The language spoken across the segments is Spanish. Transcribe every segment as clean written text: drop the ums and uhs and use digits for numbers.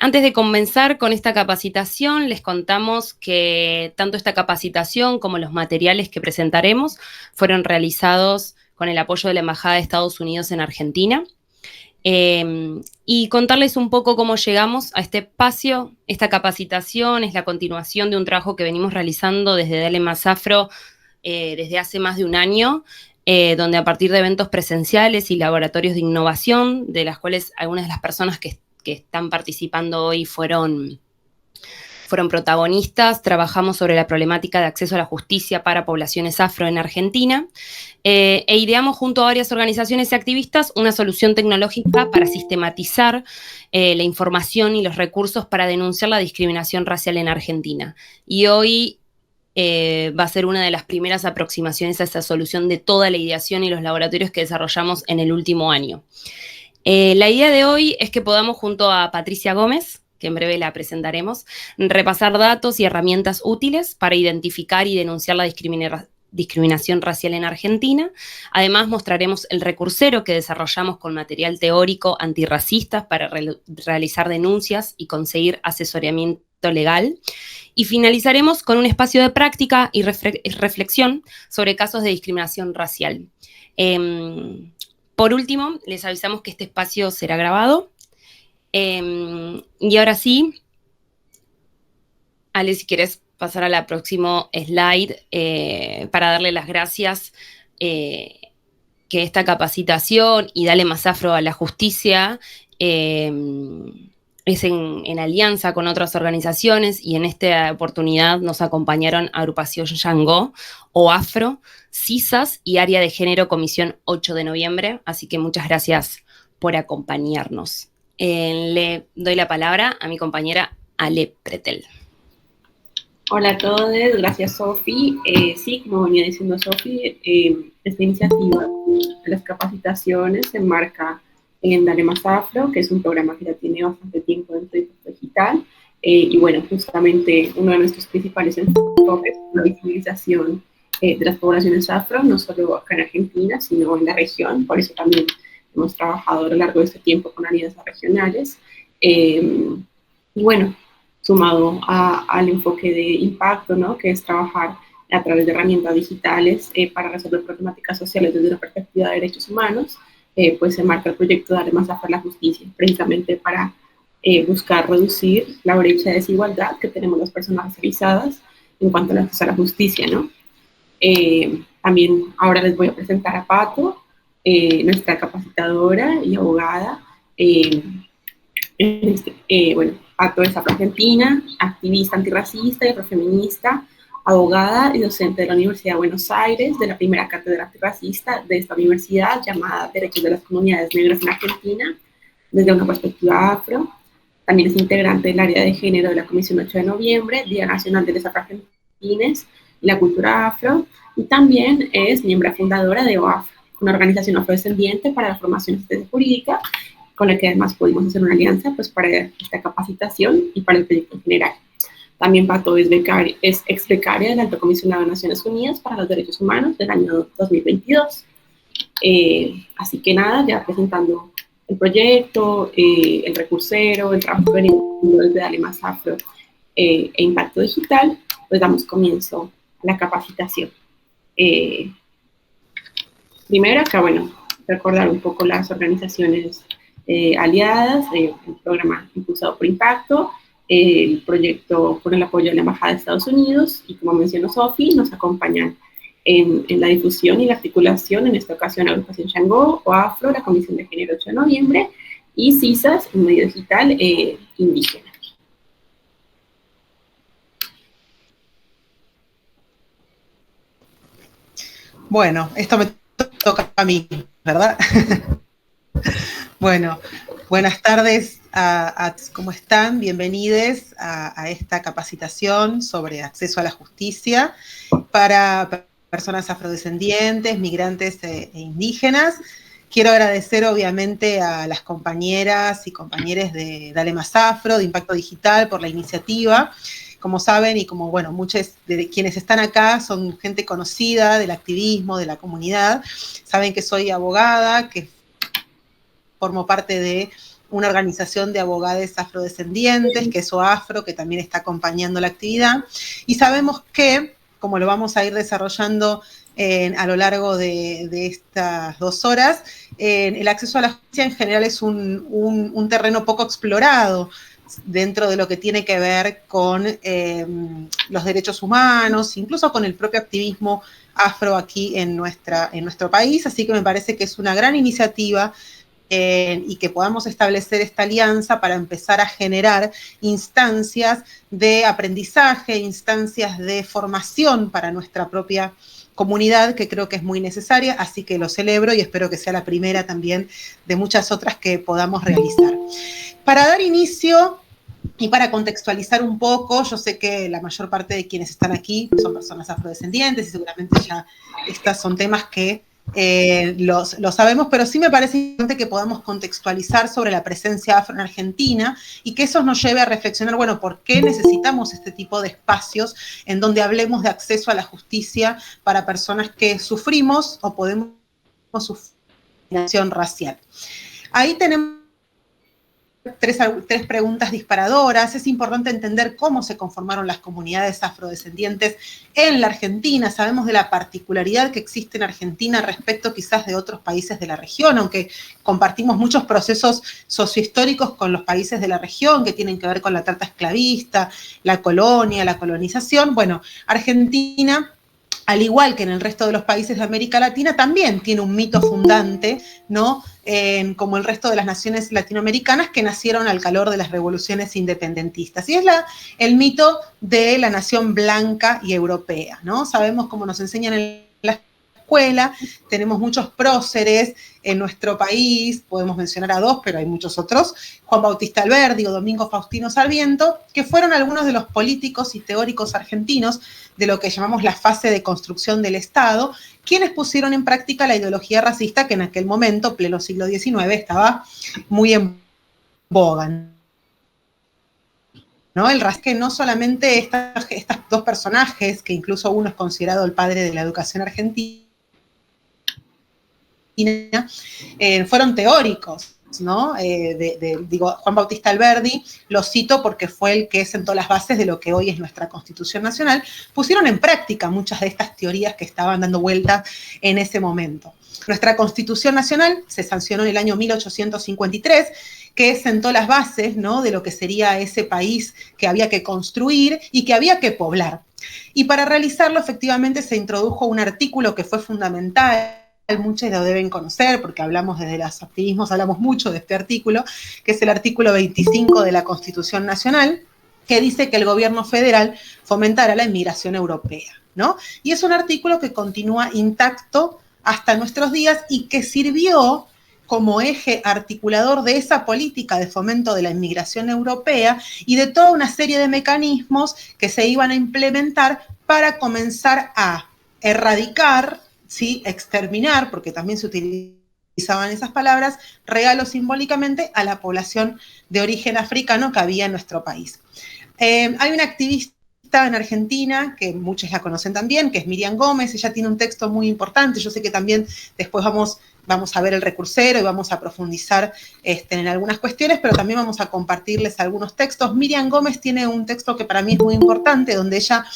Antes de comenzar con esta capacitación, les contamos que tanto esta capacitación como los materiales que presentaremos fueron realizados con el apoyo de la Embajada de Estados Unidos en Argentina. Y contarles un poco cómo llegamos a este espacio. Esta capacitación es la continuación de un trabajo que venimos realizando desde Dale Más Afro desde hace más de un año, donde a partir de eventos presenciales y laboratorios de innovación, de las cuales algunas de las personas que están participando hoy fueron protagonistas, trabajamos sobre la problemática de acceso a la justicia para poblaciones afro en Argentina, e ideamos junto a varias organizaciones y activistas una solución tecnológica para sistematizar la información y los recursos para denunciar la discriminación racial en Argentina. Y hoy va a ser una de las primeras aproximaciones a esa solución de toda la ideación y los laboratorios que desarrollamos en el último año. La idea de hoy es que podamos, junto a Patricia Gómez, que en breve la presentaremos, repasar datos y herramientas útiles para identificar y denunciar la discriminación racial en Argentina. Además, mostraremos el recursero que desarrollamos con material teórico antirracista para realizar denuncias y conseguir asesoramiento legal. Y finalizaremos con un espacio de práctica y reflexión sobre casos de discriminación racial. Por último, les avisamos que este espacio será grabado. Y ahora sí, Ale, si quieres pasar a la próxima slide para darle las gracias que esta capacitación y Dale Más Afro a la Justicia es en alianza con otras organizaciones, y en esta oportunidad nos acompañaron Agrupación Yango o Afro, CISAS y Área de Género Comisión 8 de noviembre, así que muchas gracias por acompañarnos. Le doy la palabra a mi compañera Ale Pretel. Hola a todos, gracias Sofi. Sí, como venía diciendo Sofi, esta iniciativa de las capacitaciones se enmarca en Dale Más Afro, que es un programa que ya tiene bastante tiempo dentro de Impacto Digital. Y bueno, justamente uno de nuestros principales enfoques es la visibilización de las poblaciones afro, no solo acá en Argentina, sino en la región. Por eso también hemos trabajado a lo largo de este tiempo con alianzas regionales. Y bueno, sumado al enfoque de impacto, ¿no? Que es trabajar a través de herramientas digitales para resolver problemáticas sociales desde una perspectiva de derechos humanos, pues se marca el proyecto Dale Más Afro a la Justicia, precisamente para buscar reducir la brecha de desigualdad que tenemos las personas racializadas en cuanto al acceso a la justicia, ¿no? También ahora les voy a presentar a Pato, nuestra capacitadora y abogada. Bueno, Pato es afro-argentina, activista antirracista y afrofeminista, abogada y docente de la Universidad de Buenos Aires, de la primera cátedra antirracista de esta universidad, llamada Derechos de las Comunidades Negras en Argentina, desde una perspectiva afro. También es integrante del área de género de la Comisión 8 de noviembre, Día Nacional de los Afroargentines y la Cultura Afro, y también es miembro fundadora de OAFRO, una organización afrodescendiente para la formación de asistencia jurídica, con la que además pudimos hacer una alianza pues, para esta capacitación y para el proyecto en general. También Pato es ex becaria del Alto Comisionado de Naciones Unidas para los Derechos Humanos del año 2022. Así que nada, ya presentando el proyecto, el recursero, el trabajo que venimos desde Dale Más Afro e Impacto Digital, pues damos comienzo a la capacitación. Primero acá, bueno, recordar un poco las organizaciones aliadas, el programa impulsado por Impacto, el proyecto con el apoyo de la Embajada de Estados Unidos, y como mencionó Sofi, nos acompañan en la difusión y la articulación, en esta ocasión Agrupación Yango o Afro, la Comisión de Género 8 de noviembre, y CISAS, un medio digital indígena. Bueno, esto me toca a mí, ¿verdad? Bueno, buenas tardes ¿cómo están? Bienvenidos a esta capacitación sobre acceso a la justicia para personas afrodescendientes, migrantes e indígenas. Quiero agradecer obviamente a las compañeras y compañeros de Dale Más Afro, de Impacto Digital, por la iniciativa. Como saben, y como, bueno, muchos de quienes están acá son gente conocida del activismo, de la comunidad. Saben que soy abogada, que formo parte de una organización de abogados afrodescendientes, que es OAFRO, que también está acompañando la actividad, y sabemos que, como lo vamos a ir desarrollando a lo largo de estas 2 horas, el acceso a la justicia en general es un terreno poco explorado dentro de lo que tiene que ver con los derechos humanos, incluso con el propio activismo afro aquí en nuestro país, así que me parece que es una gran iniciativa y que podamos establecer esta alianza para empezar a generar instancias de aprendizaje, instancias de formación para nuestra propia comunidad, que creo que es muy necesaria, así que lo celebro y espero que sea la primera también de muchas otras que podamos realizar. Para dar inicio y para contextualizar un poco, yo sé que la mayor parte de quienes están aquí son personas afrodescendientes y seguramente ya estos son temas que lo sabemos, pero sí me parece importante que podamos contextualizar sobre la presencia afro en Argentina y que eso nos lleve a reflexionar, bueno, ¿por qué necesitamos este tipo de espacios en donde hablemos de acceso a la justicia para personas que sufrimos o podemos sufrir discriminación racial? Ahí tenemos tres preguntas disparadoras. Es importante entender cómo se conformaron las comunidades afrodescendientes en la Argentina. Sabemos de la particularidad que existe en Argentina respecto quizás de otros países de la región, aunque compartimos muchos procesos sociohistóricos con los países de la región que tienen que ver con la trata esclavista, la colonia, la colonización. Bueno, Argentina, al igual que en el resto de los países de América Latina, también tiene un mito fundante, ¿no? Como el resto de las naciones latinoamericanas que nacieron al calor de las revoluciones independentistas. Y es el mito de la nación blanca y europea, ¿no? Sabemos, como nos enseñan en la escuela, tenemos muchos próceres en nuestro país, podemos mencionar a 2, pero hay muchos otros, Juan Bautista Alberdi o Domingo Faustino Sarmiento, que fueron algunos de los políticos y teóricos argentinos de lo que llamamos la fase de construcción del Estado, quienes pusieron en práctica la ideología racista que en aquel momento, pleno siglo XIX, estaba muy en boga, ¿no? El racismo, que no solamente estos 2 personajes, que incluso uno es considerado el padre de la educación argentina, fueron teóricos, ¿no? Juan Bautista Alberdi, lo cito porque fue el que sentó las bases de lo que hoy es nuestra Constitución Nacional, pusieron en práctica muchas de estas teorías que estaban dando vueltas en ese momento. Nuestra Constitución Nacional se sancionó en el año 1853, que sentó las bases, ¿no?, de lo que sería ese país que había que construir y que había que poblar. Y para realizarlo, efectivamente, se introdujo un artículo que fue fundamental, muchos lo deben conocer porque hablamos desde los activismos, hablamos mucho de este artículo, que es el artículo 25 de la Constitución Nacional, que dice que el gobierno federal fomentará la inmigración europea, ¿no? Y es un artículo que continúa intacto hasta nuestros días y que sirvió como eje articulador de esa política de fomento de la inmigración europea y de toda una serie de mecanismos que se iban a implementar para comenzar a erradicar, ¿sí?, exterminar, porque también se utilizaban esas palabras, real o simbólicamente, a la población de origen africano que había en nuestro país. Hay una activista en Argentina, que muchos la conocen también, que es Miriam Gómez. Ella tiene un texto muy importante. Yo sé que también después vamos a ver el recursero y vamos a profundizar en algunas cuestiones, pero también vamos a compartirles algunos textos. Miriam Gómez tiene un texto que para mí es muy importante, donde ella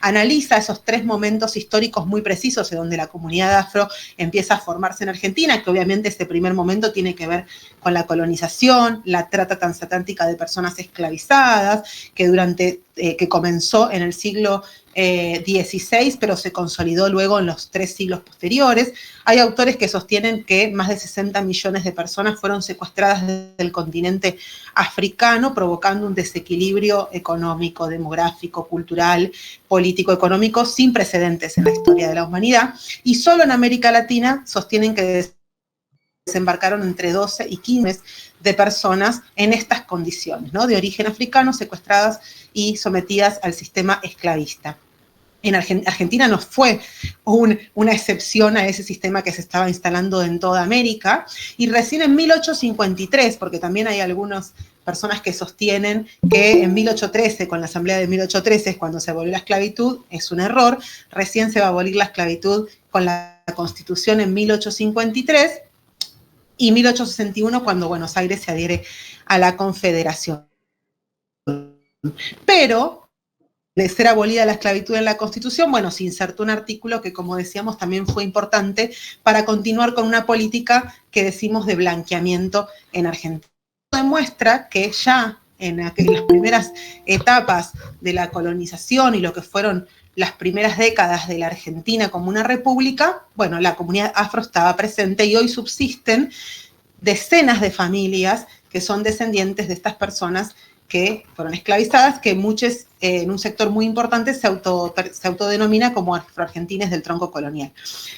analiza esos 3 momentos históricos muy precisos en donde la comunidad afro empieza a formarse en Argentina, que obviamente ese primer momento tiene que ver con la colonización, la trata transatlántica de personas esclavizadas, que comenzó en el siglo XVI, pero se consolidó luego en los 3 siglos posteriores. Hay autores que sostienen que más de 60 millones de personas fueron secuestradas del continente africano, provocando un desequilibrio económico, demográfico, cultural, político, económico, sin precedentes en la historia de la humanidad. Y solo en América Latina sostienen que desembarcaron entre 12 y 15 de personas en estas condiciones, ¿no?, de origen africano, secuestradas y sometidas al sistema esclavista. En Argentina no fue una excepción a ese sistema que se estaba instalando en toda América, y recién en 1853, porque también hay algunas personas que sostienen que en 1813, con la asamblea de 1813, es cuando se abolió la esclavitud, es un error. Recién se va a abolir la esclavitud con la Constitución en 1853, y 1861 cuando Buenos Aires se adhiere a la Confederación. Pero, de ser abolida la esclavitud en la Constitución, bueno, se insertó un artículo que, como decíamos, también fue importante para continuar con una política que decimos de blanqueamiento en Argentina. Demuestra que ya en las primeras etapas de la colonización y lo que fueron las primeras décadas de la Argentina como una república, bueno, la comunidad afro estaba presente y hoy subsisten decenas de familias que son descendientes de estas personas que fueron esclavizadas, que muchos en un sector muy importante se autodenomina como afroargentines del tronco colonial.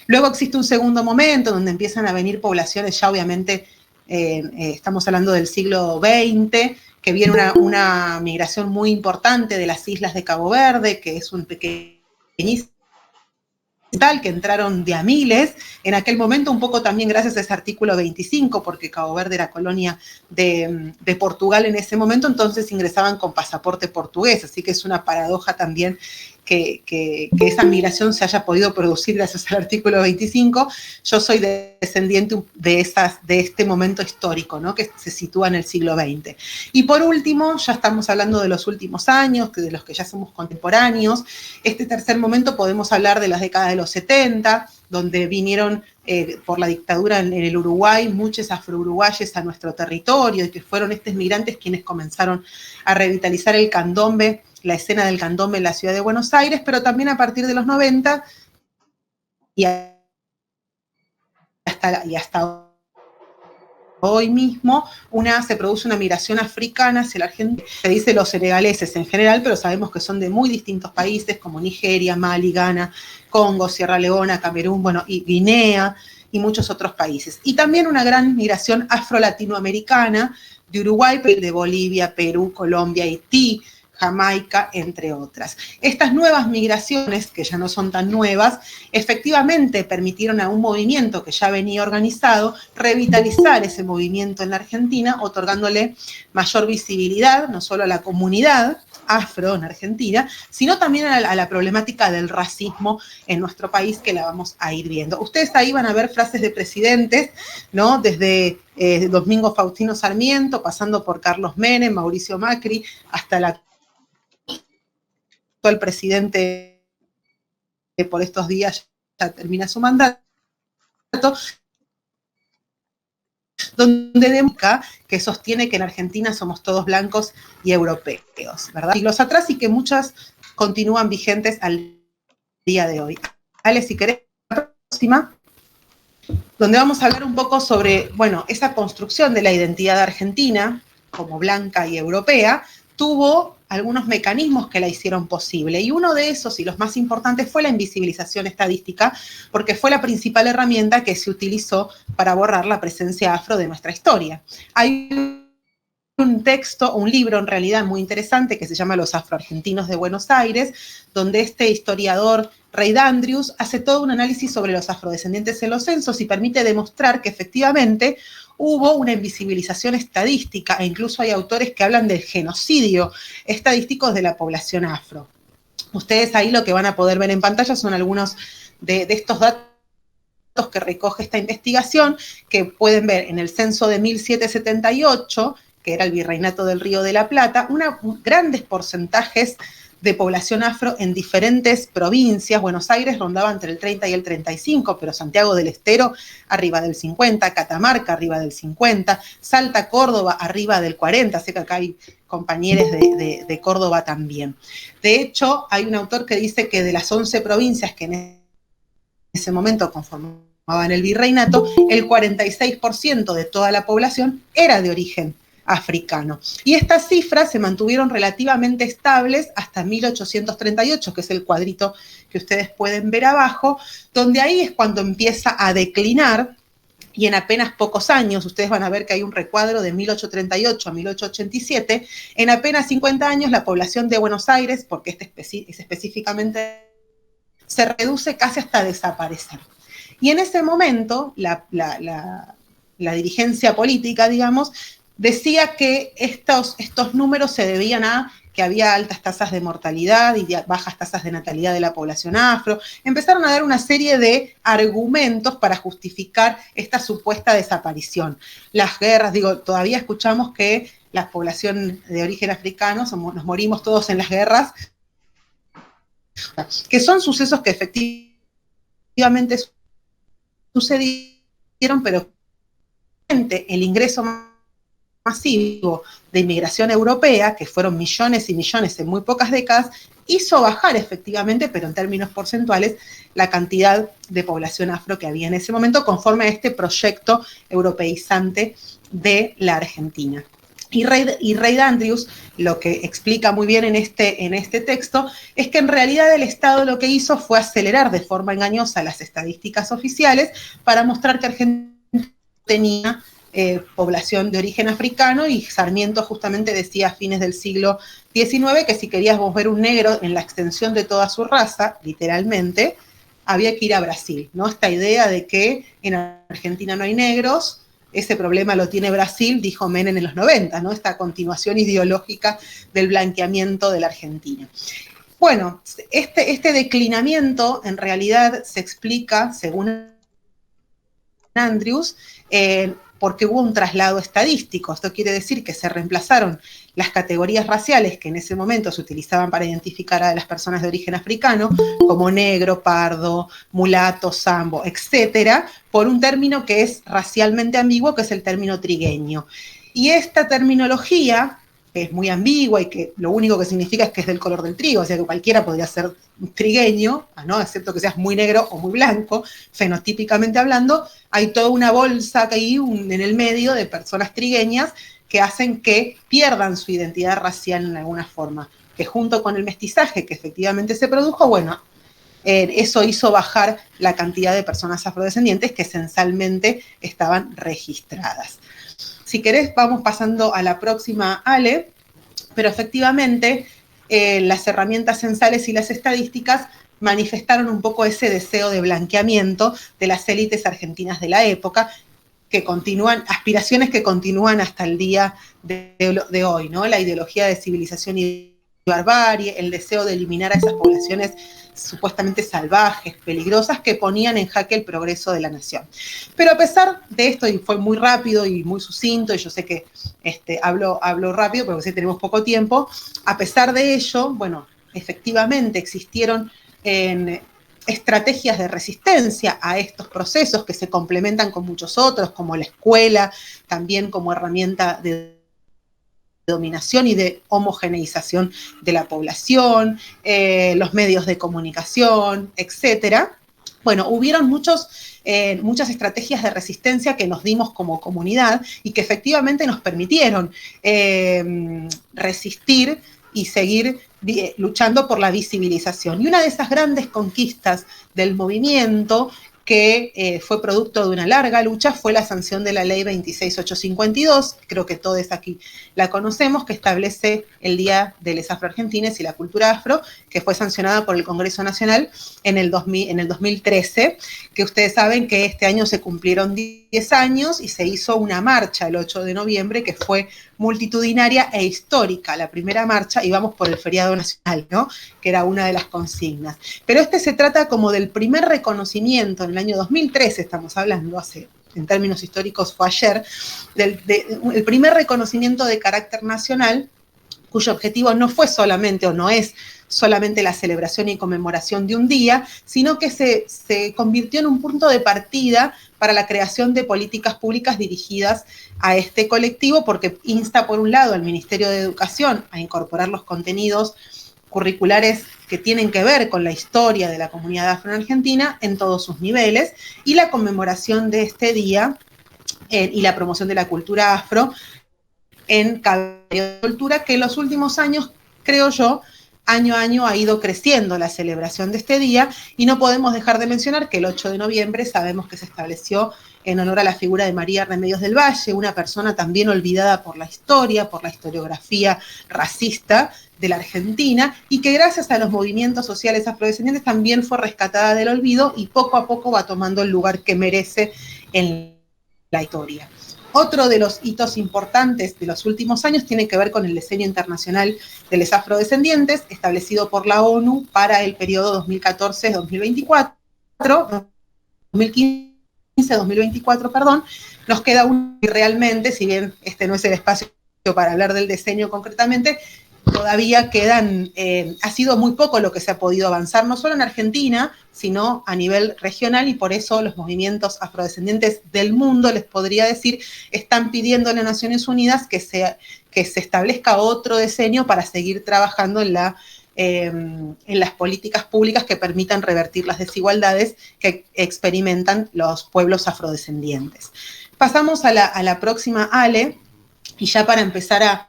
Luego existe un segundo momento donde empiezan a venir poblaciones ya obviamente, estamos hablando del siglo XX, que viene una migración muy importante de las islas de Cabo Verde, que es un pequeñísimo que entraron de a miles, en aquel momento un poco también gracias a ese artículo 25, porque Cabo Verde era colonia de Portugal en ese momento, entonces ingresaban con pasaporte portugués, así que es una paradoja también que esa migración se haya podido producir gracias al artículo 25. Yo soy descendiente de este momento histórico, ¿no?, que se sitúa en el siglo XX. Y por último, ya estamos hablando de los últimos años, de los que ya somos contemporáneos. Este tercer momento podemos hablar de las décadas de los 70, donde vinieron por la dictadura en el Uruguay muchos afro-uruguayes a nuestro territorio, y que fueron estos migrantes quienes comenzaron a revitalizar el candombe, la escena del candombe en la ciudad de Buenos Aires, pero también a partir de los 90 y hasta hoy mismo se produce una migración africana hacia la Argentina. Se dice los senegaleses en general, pero sabemos que son de muy distintos países como Nigeria, Mali, Ghana, Congo, Sierra Leona, Camerún, bueno, y Guinea y muchos otros países. Y también una gran migración afro-latinoamericana de Uruguay, de Bolivia, Perú, Colombia, Haití, Jamaica, entre otras. Estas nuevas migraciones, que ya no son tan nuevas, efectivamente permitieron a un movimiento que ya venía organizado revitalizar ese movimiento en la Argentina, otorgándole mayor visibilidad, no solo a la comunidad afro en Argentina, sino también a la problemática del racismo en nuestro país, que la vamos a ir viendo. Ustedes ahí van a ver frases de presidentes, ¿no?, desde Domingo Faustino Sarmiento, pasando por Carlos Menem, Mauricio Macri, hasta la actual presidente que por estos días ya termina su mandato, donde demuestra que sostiene que en Argentina somos todos blancos y europeos, ¿verdad? Siglos atrás, y que muchas continúan vigentes al día de hoy. Ale, si querés, la próxima, donde vamos a hablar un poco sobre, bueno, esa construcción de la identidad argentina como blanca y europea, tuvo algunos mecanismos que la hicieron posible, y uno de esos, y los más importantes, fue la invisibilización estadística, porque fue la principal herramienta que se utilizó para borrar la presencia afro de nuestra historia. Hay un texto, un libro en realidad muy interesante que se llama Los afroargentinos de Buenos Aires, donde este historiador Ray Dandrius hace todo un análisis sobre los afrodescendientes en los censos y permite demostrar que efectivamente hubo una invisibilización estadística, e incluso hay autores que hablan del genocidio estadístico de la población afro. Ustedes ahí lo que van a poder ver en pantalla son algunos de estos datos que recoge esta investigación, que pueden ver en el censo de 1778, que era el Virreinato del Río de la Plata, grandes porcentajes de población afro en diferentes provincias. Buenos Aires rondaba entre el 30 y el 35, pero Santiago del Estero arriba del 50, Catamarca arriba del 50, Salta, Córdoba arriba del 40, sé que acá hay compañeros de Córdoba también. De hecho, hay un autor que dice que de las 11 provincias que en ese momento conformaban el virreinato, el 46% de toda la población era de origen africano. Y estas cifras se mantuvieron relativamente estables hasta 1838, que es el cuadrito que ustedes pueden ver abajo, donde ahí es cuando empieza a declinar, y en apenas pocos años, ustedes van a ver que hay un recuadro de 1838 a 1887, en apenas 50 años la población de Buenos Aires, porque es específicamente, se reduce casi hasta desaparecer. Y en ese momento, la dirigencia política, digamos, decía que estos números se debían a que había altas tasas de mortalidad y bajas tasas de natalidad de la población afro. Empezaron a dar una serie de argumentos para justificar esta supuesta desaparición. Las guerras, todavía escuchamos que la población de origen africano, nos morimos todos en las guerras, que son sucesos que efectivamente sucedieron, pero el ingreso masivo de inmigración europea, que fueron millones y millones en muy pocas décadas, hizo bajar efectivamente, pero en términos porcentuales, la cantidad de población afro que había en ese momento, conforme a este proyecto europeizante de la Argentina. Y Reid Andrews lo que explica muy bien en este texto es que en realidad el Estado lo que hizo fue acelerar de forma engañosa las estadísticas oficiales para mostrar que Argentina tenía población de origen africano, y Sarmiento justamente decía a fines del siglo XIX que si queríamos ver un negro en la extensión de toda su raza, literalmente, había que ir a Brasil, ¿no? Esta idea de que en Argentina no hay negros, ese problema lo tiene Brasil, dijo Menem en los 90, ¿no? Esta continuación ideológica del blanqueamiento de la Argentina. Bueno, este declinamiento en realidad se explica, según Andrews, porque hubo un traslado estadístico. Esto quiere decir que se reemplazaron las categorías raciales que en ese momento se utilizaban para identificar a las personas de origen africano, como negro, pardo, mulato, sambo, etcétera, por un término que es racialmente ambiguo, que es el término trigueño. Y esta terminología, que es muy ambigua y que lo único que significa es que es del color del trigo, o sea que cualquiera podría ser trigueño, ¿no? Excepto que seas muy negro o muy blanco, fenotípicamente hablando, hay toda una bolsa ahí en el medio de personas trigueñas que hacen que pierdan su identidad racial en alguna forma, que junto con el mestizaje que efectivamente se produjo, bueno, eso hizo bajar la cantidad de personas afrodescendientes que censalmente estaban registradas. Si querés, vamos pasando a la próxima, Ale, pero efectivamente las herramientas censales y las estadísticas manifestaron un poco ese deseo de blanqueamiento de las élites argentinas de la época, que continúan, aspiraciones que continúan hasta el día de hoy, ¿no? La ideología de civilización y barbarie, el deseo de eliminar a esas poblaciones supuestamente salvajes, peligrosas, que ponían en jaque el progreso de la nación. Pero a pesar de esto, y fue muy rápido y muy sucinto, y yo sé que hablo rápido porque sé que tenemos poco tiempo, a pesar de ello, bueno, efectivamente existieron estrategias de resistencia a estos procesos que se complementan con muchos otros, como la escuela, también como herramienta de dominación y de homogeneización de la población, los medios de comunicación, etcétera. Bueno, hubieron muchas estrategias de resistencia que nos dimos como comunidad y que efectivamente nos permitieron resistir y seguir luchando por la visibilización. Y una de esas grandes conquistas del movimiento, que fue producto de una larga lucha, fue la sanción de la ley 26852, creo que todos aquí la conocemos, que establece el Día de les Afroargentines y la Cultura Afro, que fue sancionada por el Congreso Nacional en el 2013, que ustedes saben que este año se cumplieron 10 años y se hizo una marcha el 8 de noviembre que fue multitudinaria e histórica, la primera marcha, íbamos por el feriado nacional, ¿no? Que era una de las consignas. Pero se trata como del primer reconocimiento, en el año 2013 estamos hablando, en términos históricos fue ayer, el primer reconocimiento de carácter nacional, cuyo objetivo no fue solamente, o no es solamente la celebración y conmemoración de un día, sino que se convirtió en un punto de partida para la creación de políticas públicas dirigidas a este colectivo, porque insta, por un lado, al Ministerio de Educación a incorporar los contenidos curriculares que tienen que ver con la historia de la comunidad afro-argentina en todos sus niveles, y la conmemoración de este día y la promoción de la cultura afro en cada cultura, que en los últimos años, creo yo, año a año ha ido creciendo la celebración de este día, y no podemos dejar de mencionar que el 8 de noviembre sabemos que se estableció en honor a la figura de María Remedios del Valle, una persona también olvidada por la historia, por la historiografía racista de la Argentina, y que gracias a los movimientos sociales afrodescendientes también fue rescatada del olvido y poco a poco va tomando el lugar que merece en la historia. Otro de los hitos importantes de los últimos años tiene que ver con el Decenio Internacional de los Afrodescendientes, establecido por la ONU para el periodo 2014-2024, 2015-2024, perdón. Nos queda un, y realmente, si bien este no es el espacio para hablar del diseño concretamente, todavía quedan, ha sido muy poco lo que se ha podido avanzar, no solo en Argentina, sino a nivel regional, y por eso los movimientos afrodescendientes del mundo, les podría decir, están pidiendo a las Naciones Unidas que se establezca otro diseño para seguir trabajando en las políticas públicas que permitan revertir las desigualdades que experimentan los pueblos afrodescendientes. Pasamos a la próxima, Ale, y ya para empezar a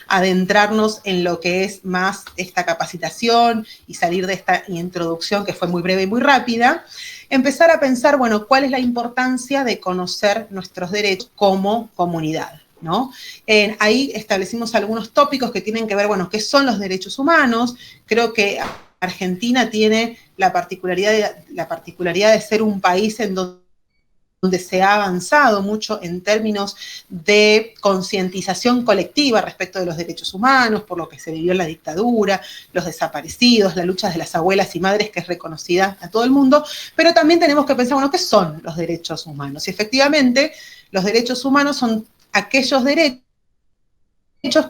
adentrarnos en lo que es más esta capacitación y salir de esta introducción que fue muy breve y muy rápida, empezar a pensar, bueno, cuál es la importancia de conocer nuestros derechos como comunidad, ¿no? Ahí establecimos algunos tópicos que tienen que ver, bueno, ¿qué son los derechos humanos? Creo que Argentina tiene la particularidad de ser un país en donde se ha avanzado mucho en términos de concientización colectiva respecto de los derechos humanos, por lo que se vivió en la dictadura, los desaparecidos, la lucha de las abuelas y madres, que es reconocida a todo el mundo, pero también tenemos que pensar, bueno, ¿qué son los derechos humanos? Y efectivamente, los derechos humanos son aquellos derechos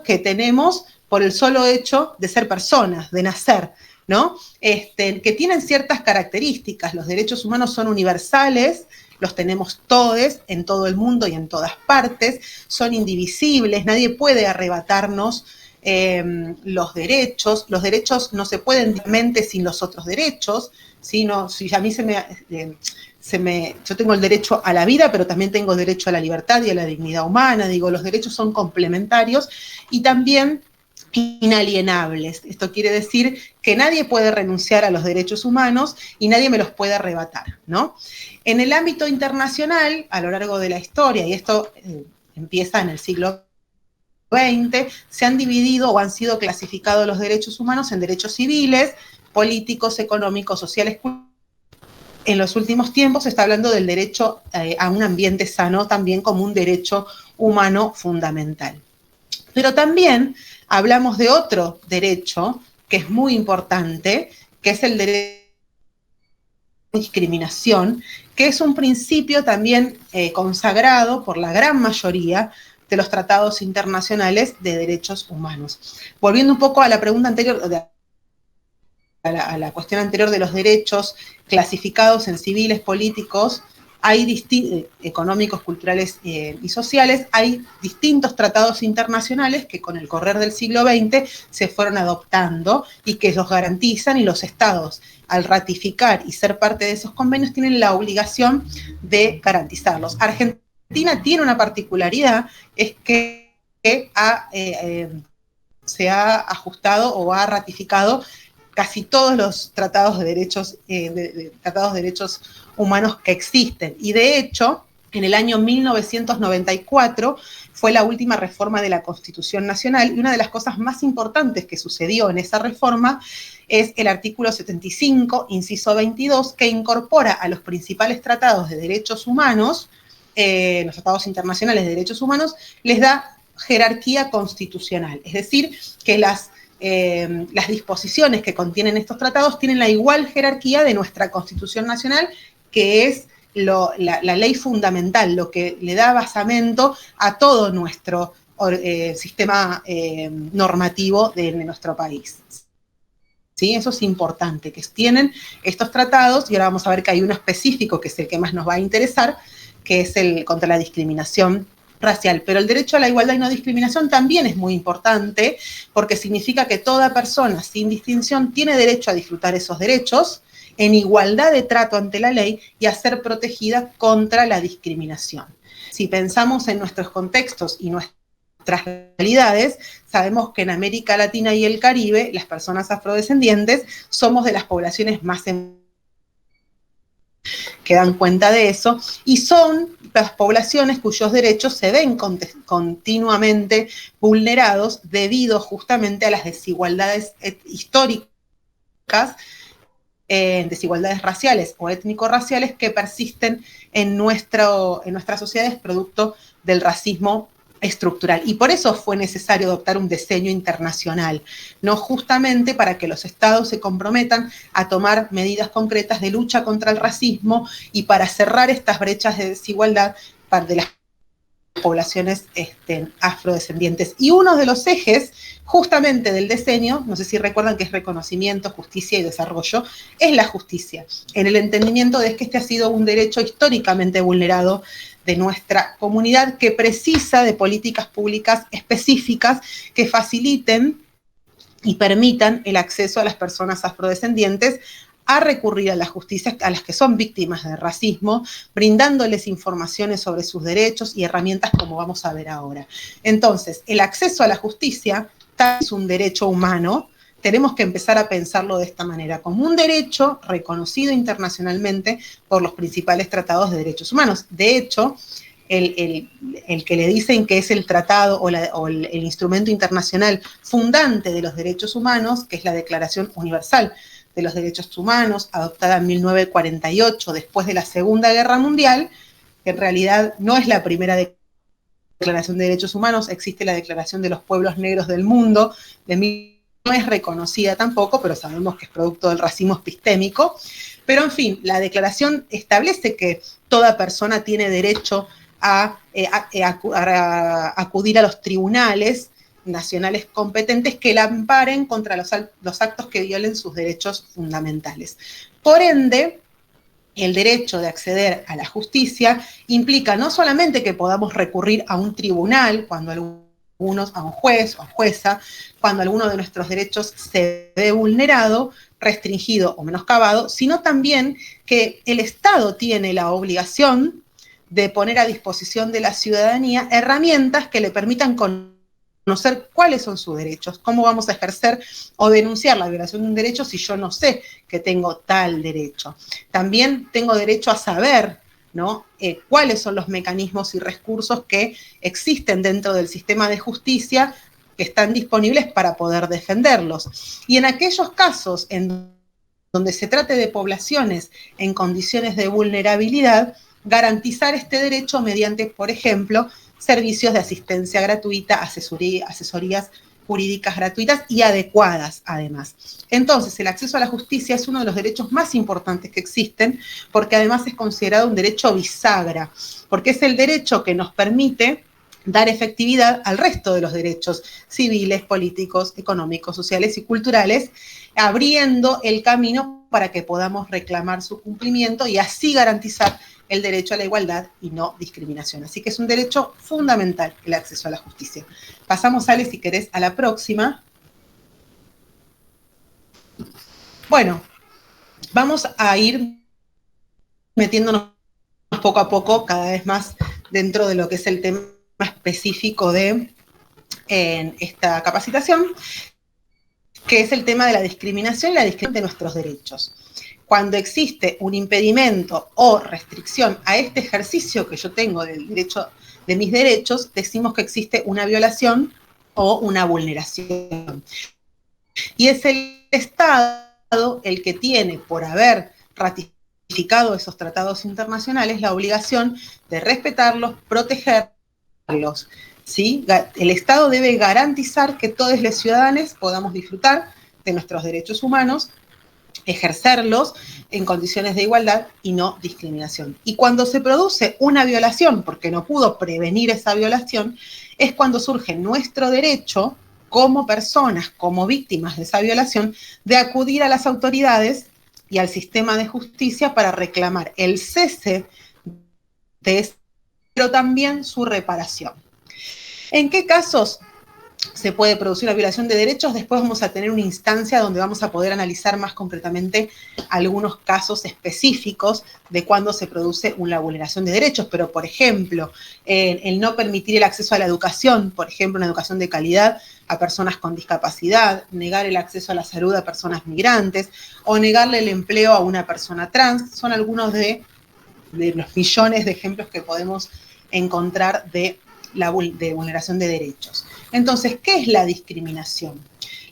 que tenemos por el solo hecho de ser personas, de nacer, ¿no? Que tienen ciertas características. Los derechos humanos son universales, los tenemos todos, en todo el mundo y en todas partes, son indivisibles, nadie puede arrebatarnos los derechos no se pueden mente sin los otros derechos, ¿sí? No, si a mí yo tengo el derecho a la vida, pero también tengo derecho a la libertad y a la dignidad humana, digo, los derechos son complementarios y también inalienables. Esto quiere decir que nadie puede renunciar a los derechos humanos y nadie me los puede arrebatar, ¿no? En el ámbito internacional, a lo largo de la historia, y esto empieza en el siglo XX, se han dividido o han sido clasificados los derechos humanos en derechos civiles, políticos, económicos, sociales, culturales. En los últimos tiempos se está hablando del derecho a un ambiente sano también como un derecho humano fundamental. Pero también hablamos de otro derecho que es muy importante, que es el derecho a la discriminación, que es un principio también consagrado por la gran mayoría de los tratados internacionales de derechos humanos. Volviendo un poco a la pregunta anterior, a la cuestión anterior de los derechos clasificados en civiles, políticos, hay económicos, culturales y sociales, hay distintos tratados internacionales que con el correr del siglo XX se fueron adoptando y que los garantizan, y los estados, al ratificar y ser parte de esos convenios, tienen la obligación de garantizarlos. Argentina tiene una particularidad, es que se ha ajustado o ha ratificado casi todos los tratados de derechos, humanos que existen. Y de hecho, en el año 1994 fue la última reforma de la Constitución Nacional, y una de las cosas más importantes que sucedió en esa reforma es el artículo 75, inciso 22, que incorpora a los principales tratados de derechos humanos, los tratados internacionales de derechos humanos, les da jerarquía constitucional. Es decir, que las disposiciones que contienen estos tratados tienen la igual jerarquía de nuestra Constitución Nacional, que es la ley fundamental, lo que le da basamento a todo nuestro sistema normativo de nuestro país. ¿Sí? Eso es importante, que tienen estos tratados, y ahora vamos a ver que hay uno específico, que es el que más nos va a interesar, que es el contra la discriminación racial. Pero el derecho a la igualdad y no discriminación también es muy importante, porque significa que toda persona, sin distinción, tiene derecho a disfrutar esos derechos en igualdad de trato ante la ley y a ser protegida contra la discriminación. Si pensamos en nuestros contextos y nuestras realidades, sabemos que en América Latina y el Caribe, las personas afrodescendientes somos de las poblaciones más que dan cuenta de eso, y son las poblaciones cuyos derechos se ven continuamente vulnerados debido justamente a las desigualdades históricas desigualdades raciales o étnico-raciales que persisten en nuestras sociedades producto del racismo estructural. Y por eso fue necesario adoptar un diseño internacional, ¿no? Justamente para que los estados se comprometan a tomar medidas concretas de lucha contra el racismo y para cerrar estas brechas de desigualdad de las poblaciones afrodescendientes. Y uno de los ejes justamente del diseño, no sé si recuerdan que es reconocimiento, justicia y desarrollo, es la justicia, en el entendimiento de que este ha sido un derecho históricamente vulnerado de nuestra comunidad que precisa de políticas públicas específicas que faciliten y permitan el acceso a las personas afrodescendientes a recurrir a la justicia, a las que son víctimas de racismo, brindándoles informaciones sobre sus derechos y herramientas como vamos a ver ahora. Entonces, el acceso a la justicia es un derecho humano. Tenemos que empezar a pensarlo de esta manera, como un derecho reconocido internacionalmente por los principales tratados de derechos humanos. De hecho, el que le dicen que es el tratado o el instrumento internacional fundante de los derechos humanos, que es la Declaración Universal de los Derechos Humanos, adoptada en 1948, después de la Segunda Guerra Mundial, que en realidad no es la primera Declaración de Derechos Humanos, existe la Declaración de los Pueblos Negros del Mundo, no es reconocida tampoco, pero sabemos que es producto del racismo epistémico. Pero, en fin, la declaración establece que toda persona tiene derecho a acudir a los tribunales nacionales competentes que la amparen contra los actos que violen sus derechos fundamentales. Por ende, el derecho de acceder a la justicia implica no solamente que podamos recurrir a un tribunal cuando a un juez o jueza, cuando alguno de nuestros derechos se ve vulnerado, restringido o menoscabado, sino también que el Estado tiene la obligación de poner a disposición de la ciudadanía herramientas que le permitan conocer cuáles son sus derechos, cómo vamos a ejercer o denunciar la violación de un derecho si yo no sé que tengo tal derecho. También tengo derecho a saber, ¿no? Cuáles son los mecanismos y recursos que existen dentro del sistema de justicia que están disponibles para poder defenderlos. Y en aquellos casos en donde se trate de poblaciones en condiciones de vulnerabilidad, garantizar este derecho mediante, por ejemplo, servicios de asistencia gratuita, asesorías jurídicas gratuitas y adecuadas, además. Entonces, el acceso a la justicia es uno de los derechos más importantes que existen, porque además es considerado un derecho bisagra, porque es el derecho que nos permite dar efectividad al resto de los derechos civiles, políticos, económicos, sociales y culturales, abriendo el camino para que podamos reclamar su cumplimiento y así garantizar el derecho a la igualdad y no discriminación. Así que es un derecho fundamental el acceso a la justicia. Pasamos, Ale, si querés, a la próxima. Bueno, vamos a ir metiéndonos poco a poco cada vez más dentro de lo que es el tema específico de esta capacitación, que es el tema de la discriminación y la discriminación de nuestros derechos. Cuando existe un impedimento o restricción a este ejercicio que yo tengo del derecho, de mis derechos, decimos que existe una violación o una vulneración. Y es el Estado el que tiene, por haber ratificado esos tratados internacionales, la obligación de respetarlos, protegerlos, ¿sí? El Estado debe garantizar que todos los ciudadanos podamos disfrutar de nuestros derechos humanos, ejercerlos en condiciones de igualdad y no discriminación. Y cuando se produce una violación, porque no pudo prevenir esa violación, es cuando surge nuestro derecho, como personas, como víctimas de esa violación, de acudir a las autoridades y al sistema de justicia para reclamar el cese de eso, pero también su reparación. ¿En qué casos se puede producir una violación de derechos? Después vamos a tener una instancia donde vamos a poder analizar más concretamente algunos casos específicos de cuando se produce una vulneración de derechos, pero por ejemplo, el no permitir el acceso a la educación, por ejemplo, una educación de calidad a personas con discapacidad, negar el acceso a la salud a personas migrantes o negarle el empleo a una persona trans, son algunos de los millones de ejemplos que podemos encontrar de vulneración de derechos. Entonces, ¿qué es la discriminación?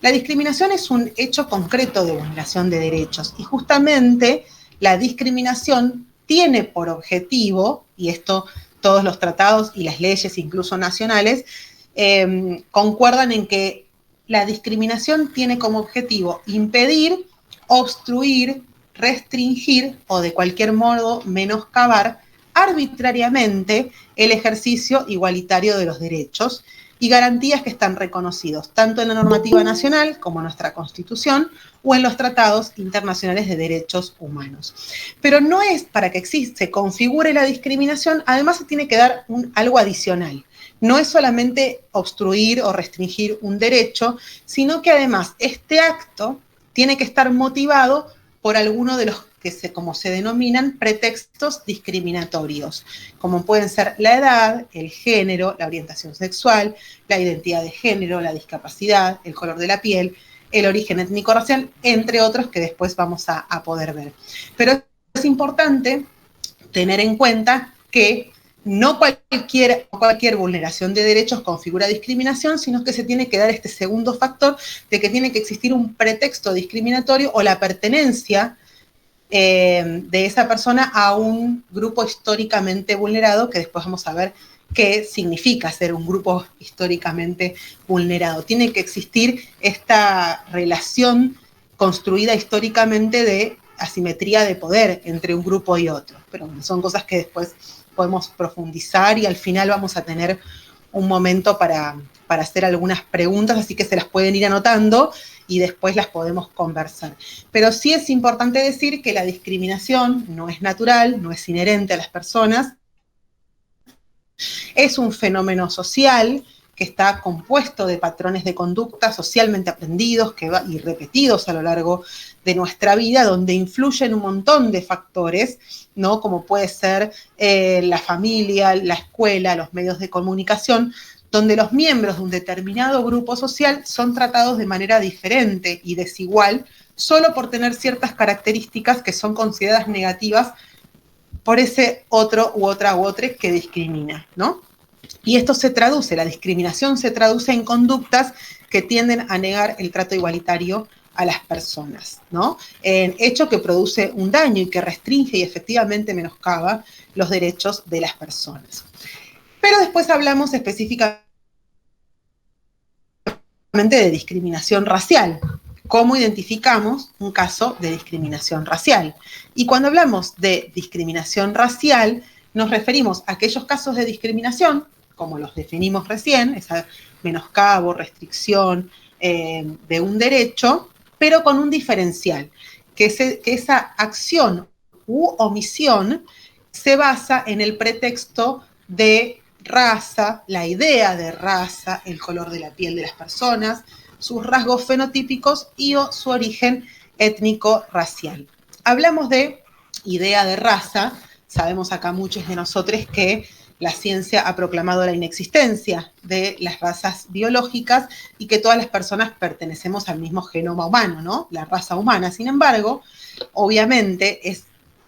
La discriminación es un hecho concreto de vulneración de derechos y justamente la discriminación tiene por objetivo, y esto todos los tratados y las leyes, incluso nacionales, concuerdan en que la discriminación tiene como objetivo impedir, obstruir, restringir o de cualquier modo menoscabar arbitrariamente el ejercicio igualitario de los derechos y garantías que están reconocidos tanto en la normativa nacional como en nuestra Constitución o en los tratados internacionales de derechos humanos. Pero no es para que se configure la discriminación, además se tiene que dar algo adicional. No es solamente obstruir o restringir un derecho, sino que además este acto tiene que estar motivado por alguno de los que como se denominan pretextos discriminatorios, como pueden ser la edad, el género, la orientación sexual, la identidad de género, la discapacidad, el color de la piel, el origen étnico-racial, entre otros que después vamos a poder ver. Pero es importante tener en cuenta que no cualquier vulneración de derechos configura discriminación, sino que se tiene que dar este segundo factor de que tiene que existir un pretexto discriminatorio o la pertenencia de esa persona a un grupo históricamente vulnerado, que después vamos a ver qué significa ser un grupo históricamente vulnerado. Tiene que existir esta relación construida históricamente de asimetría de poder entre un grupo y otro. Pero bueno, son cosas que después podemos profundizar y al final vamos a tener un momento para hacer algunas preguntas, así que se las pueden ir anotando y después las podemos conversar. Pero sí es importante decir que la discriminación no es natural, no es inherente a las personas, es un fenómeno social que está compuesto de patrones de conducta socialmente aprendidos y repetidos a lo largo de nuestra vida, donde influyen un montón de factores, ¿no? Como puede ser la familia, la escuela, los medios de comunicación, donde los miembros de un determinado grupo social son tratados de manera diferente y desigual, solo por tener ciertas características que son consideradas negativas por ese otro u otra que discrimina, ¿no? Y esto la discriminación se traduce en conductas que tienden a negar el trato igualitario a las personas, ¿no? Hecho que produce un daño y que restringe y efectivamente menoscaba los derechos de las personas. Pero después hablamos específicamente de discriminación racial. ¿Cómo identificamos un caso de discriminación racial? Y cuando hablamos de discriminación racial, nos referimos a aquellos casos de discriminación, como los definimos recién, esa menoscabo, restricción de un derecho, pero con un diferencial, que esa acción u omisión se basa en el pretexto de raza, la idea de raza, el color de la piel de las personas, sus rasgos fenotípicos y o su origen étnico-racial. Hablamos de idea de raza, sabemos acá muchos de nosotros que la ciencia ha proclamado la inexistencia de las razas biológicas y que todas las personas pertenecemos al mismo genoma humano, ¿no? La raza humana. Sin embargo, obviamente es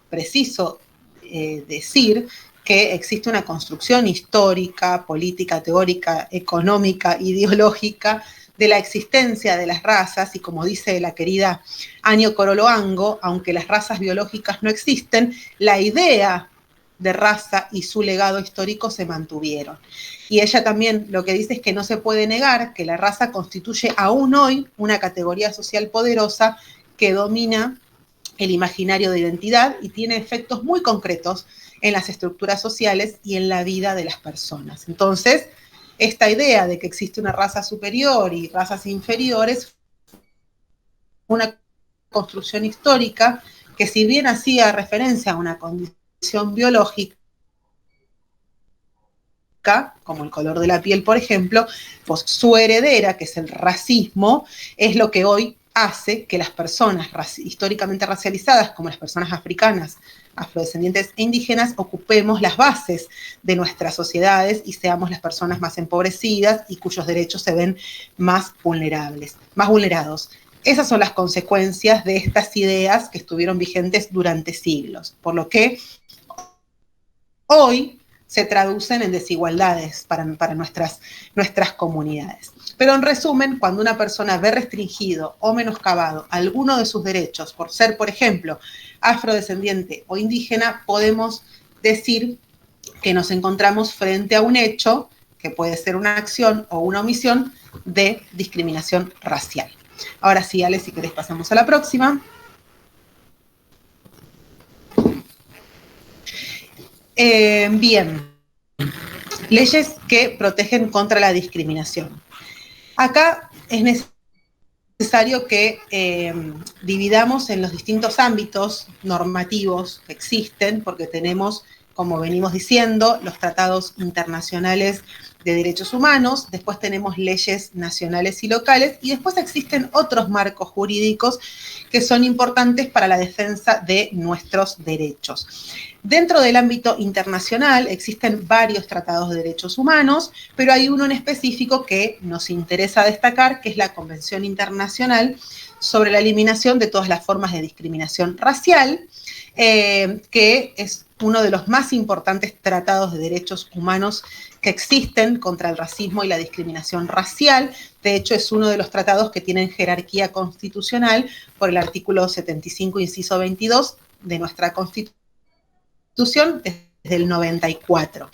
preciso decir que existe una construcción histórica, política, teórica, económica, ideológica de la existencia de las razas y como dice la querida Año Coroloango, aunque las razas biológicas no existen, la idea de raza y su legado histórico se mantuvieron. Y ella también lo que dice es que no se puede negar que la raza constituye aún hoy una categoría social poderosa que domina el imaginario de identidad y tiene efectos muy concretos en las estructuras sociales y en la vida de las personas. Entonces, esta idea de que existe una raza superior y razas inferiores, una construcción histórica que si bien hacía referencia a una condición biológica, como el color de la piel, por ejemplo, pues su heredera, que es el racismo, es lo que hoy hace que las personas históricamente racializadas, como las personas africanas, afrodescendientes e indígenas, ocupemos las bases de nuestras sociedades y seamos las personas más empobrecidas y cuyos derechos se ven más vulnerados. Esas son las consecuencias de estas ideas que estuvieron vigentes durante siglos, por lo que hoy se traducen en desigualdades para nuestras comunidades. Pero en resumen, cuando una persona ve restringido o menoscabado alguno de sus derechos por ser, por ejemplo, afrodescendiente o indígena, podemos decir que nos encontramos frente a un hecho, que puede ser una acción o una omisión, de discriminación racial. Ahora sí, Ale, si querés pasamos a la próxima. Bien, leyes que protegen contra la discriminación. Acá es necesario que dividamos en los distintos ámbitos normativos que existen, porque tenemos, como venimos diciendo, los tratados internacionales de derechos humanos, después tenemos leyes nacionales y locales, y después existen otros marcos jurídicos que son importantes para la defensa de nuestros derechos. Dentro del ámbito internacional existen varios tratados de derechos humanos, pero hay uno en específico que nos interesa destacar, que es la Convención Internacional sobre la Eliminación de todas las formas de discriminación racial, que es uno de los más importantes tratados de derechos humanos que existen contra el racismo y la discriminación racial. De hecho, es uno de los tratados que tienen jerarquía constitucional por el artículo 75, inciso 22 de nuestra Constitución desde el 94.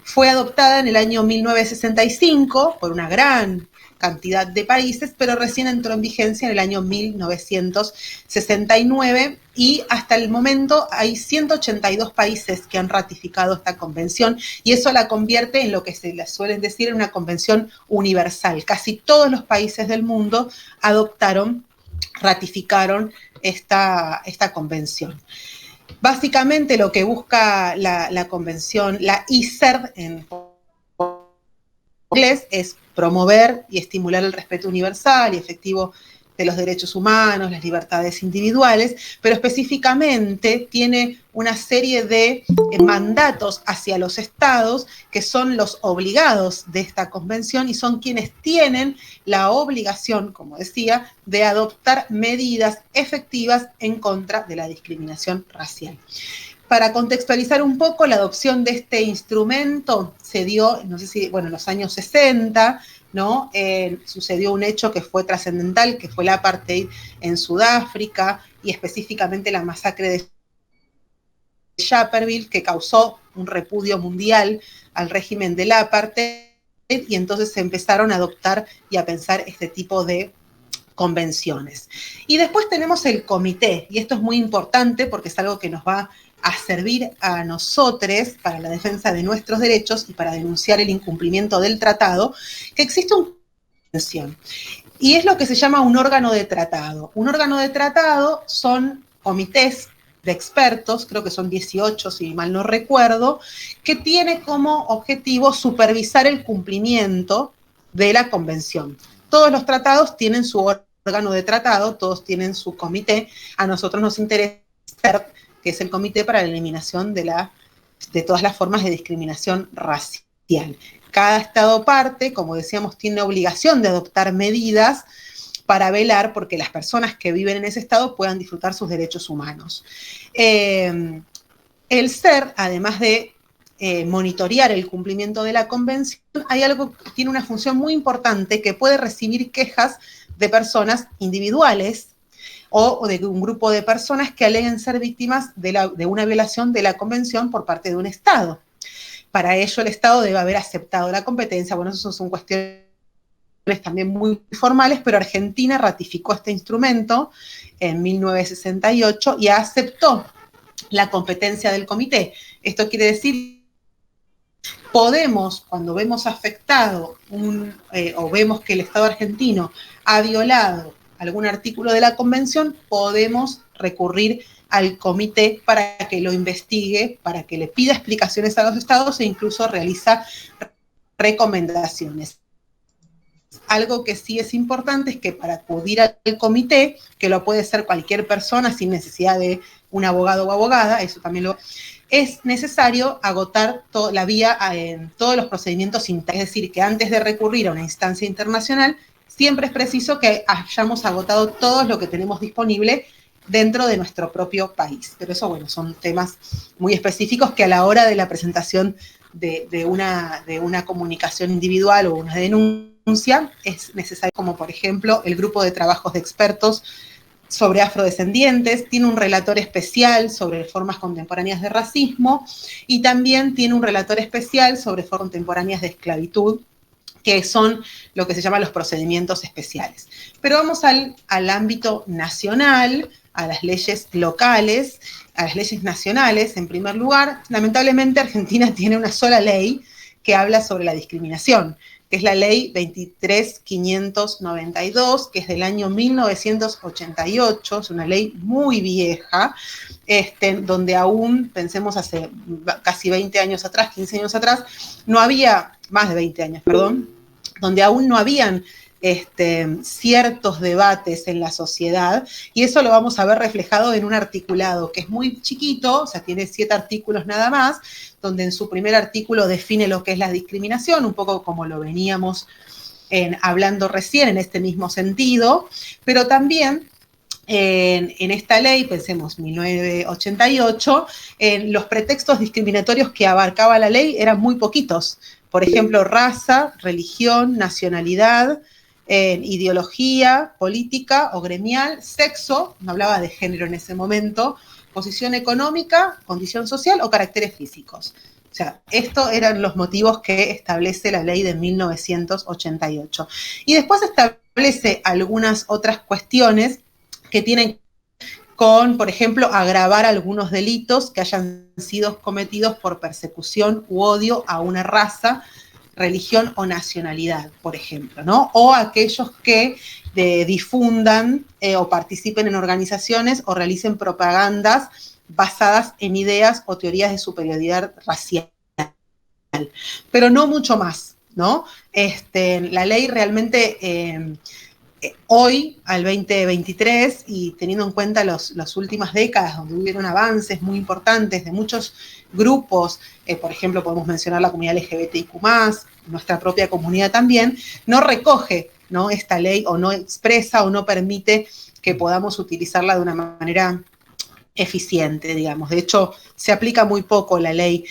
Fue adoptada en el año 1965 por una gran cantidad de países, pero recién entró en vigencia en el año 1969 y hasta el momento hay 182 países que han ratificado esta convención y eso la convierte en lo que se le suele decir en una convención universal. Casi todos los países del mundo ratificaron esta convención. Básicamente lo que busca la convención, la ICERD en inglés, es promover y estimular el respeto universal y efectivo de los derechos humanos, las libertades individuales, pero específicamente tiene una serie de mandatos hacia los estados que son los obligados de esta convención y son quienes tienen la obligación, como decía, de adoptar medidas efectivas en contra de la discriminación racial. Para contextualizar un poco, la adopción de este instrumento se dio, no sé si, bueno, en los años 60, ¿no? Sucedió un hecho que fue trascendental, que fue el apartheid en Sudáfrica y específicamente la masacre de Sharpeville, que causó un repudio mundial al régimen del apartheid y entonces se empezaron a adoptar y a pensar este tipo de convenciones. Y después tenemos el comité, y esto es muy importante porque es algo que nos va a servir a nosotros para la defensa de nuestros derechos y para denunciar el incumplimiento del tratado, que existe una convención. Y es lo que se llama un órgano de tratado. Un órgano de tratado son comités de expertos, creo que son 18 si mal no recuerdo, que tiene como objetivo supervisar el cumplimiento de la convención. Todos los tratados tienen su órgano de tratado, todos tienen su comité. A nosotros nos interesa, que es el Comité para la Eliminación de todas las formas de discriminación racial. Cada estado parte, como decíamos, tiene obligación de adoptar medidas para velar porque las personas que viven en ese estado puedan disfrutar sus derechos humanos. El SER, además de monitorear el cumplimiento de la convención, hay algo que tiene una función muy importante, que puede recibir quejas de personas individuales o de un grupo de personas que aleguen ser víctimas de una violación de la convención por parte de un Estado. Para ello, el Estado debe haber aceptado la competencia. Bueno, eso son cuestiones también muy formales, pero Argentina ratificó este instrumento en 1968 y aceptó la competencia del comité. Esto quiere decir, podemos, cuando vemos afectado o vemos que el Estado argentino ha violado algún artículo de la convención, podemos recurrir al comité para que lo investigue, para que le pida explicaciones a los estados e incluso realiza recomendaciones. Algo que sí es importante es que para acudir al comité, que lo puede ser cualquier persona sin necesidad de un abogado o abogada, eso también es necesario agotar la vía en todos los procedimientos internos, es decir, que antes de recurrir a una instancia internacional, siempre es preciso que hayamos agotado todo lo que tenemos disponible dentro de nuestro propio país. Pero eso, bueno, son temas muy específicos que a la hora de la presentación de una comunicación individual o una denuncia, es necesario, como por ejemplo el grupo de trabajos de expertos sobre afrodescendientes, tiene un relator especial sobre formas contemporáneas de racismo y también tiene un relator especial sobre formas contemporáneas de esclavitud, que son lo que se llaman los procedimientos especiales. Pero vamos al ámbito nacional, a las leyes locales, a las leyes nacionales. En primer lugar, lamentablemente Argentina tiene una sola ley que habla sobre la discriminación, que es la ley 23.592, que es del año 1988, es una ley muy vieja, donde aún, pensemos hace casi 20 años atrás, 15 años atrás, no había, más de 20 años, perdón, donde aún no habían ciertos debates en la sociedad, y eso lo vamos a ver reflejado en un articulado que es muy chiquito, o sea, tiene 7 artículos nada más, donde en su primer artículo define lo que es la discriminación, un poco como lo veníamos hablando recién en este mismo sentido, pero también en esta ley, pensemos 1988, los pretextos discriminatorios que abarcaba la ley eran muy poquitos. Por ejemplo, raza, religión, nacionalidad, ideología, política o gremial, sexo, no hablaba de género en ese momento, posición económica, condición social o caracteres físicos. O sea, estos eran los motivos que establece la ley de 1988. Y después establece algunas otras cuestiones que tienen con, por ejemplo, agravar algunos delitos que hayan sido cometidos por persecución u odio a una raza, religión o nacionalidad, por ejemplo, ¿no? O aquellos que difundan o participen en organizaciones o realicen propagandas basadas en ideas o teorías de superioridad racial. Pero no mucho más, ¿no? La ley realmente hoy, al 2023, y teniendo en cuenta las últimas décadas donde hubieron avances muy importantes de muchos grupos, por ejemplo, podemos mencionar la comunidad LGBTIQ+, nuestra propia comunidad también, no recoge, ¿no?, esta ley o no expresa o no permite que podamos utilizarla de una manera eficiente, digamos. De hecho, se aplica muy poco la ley,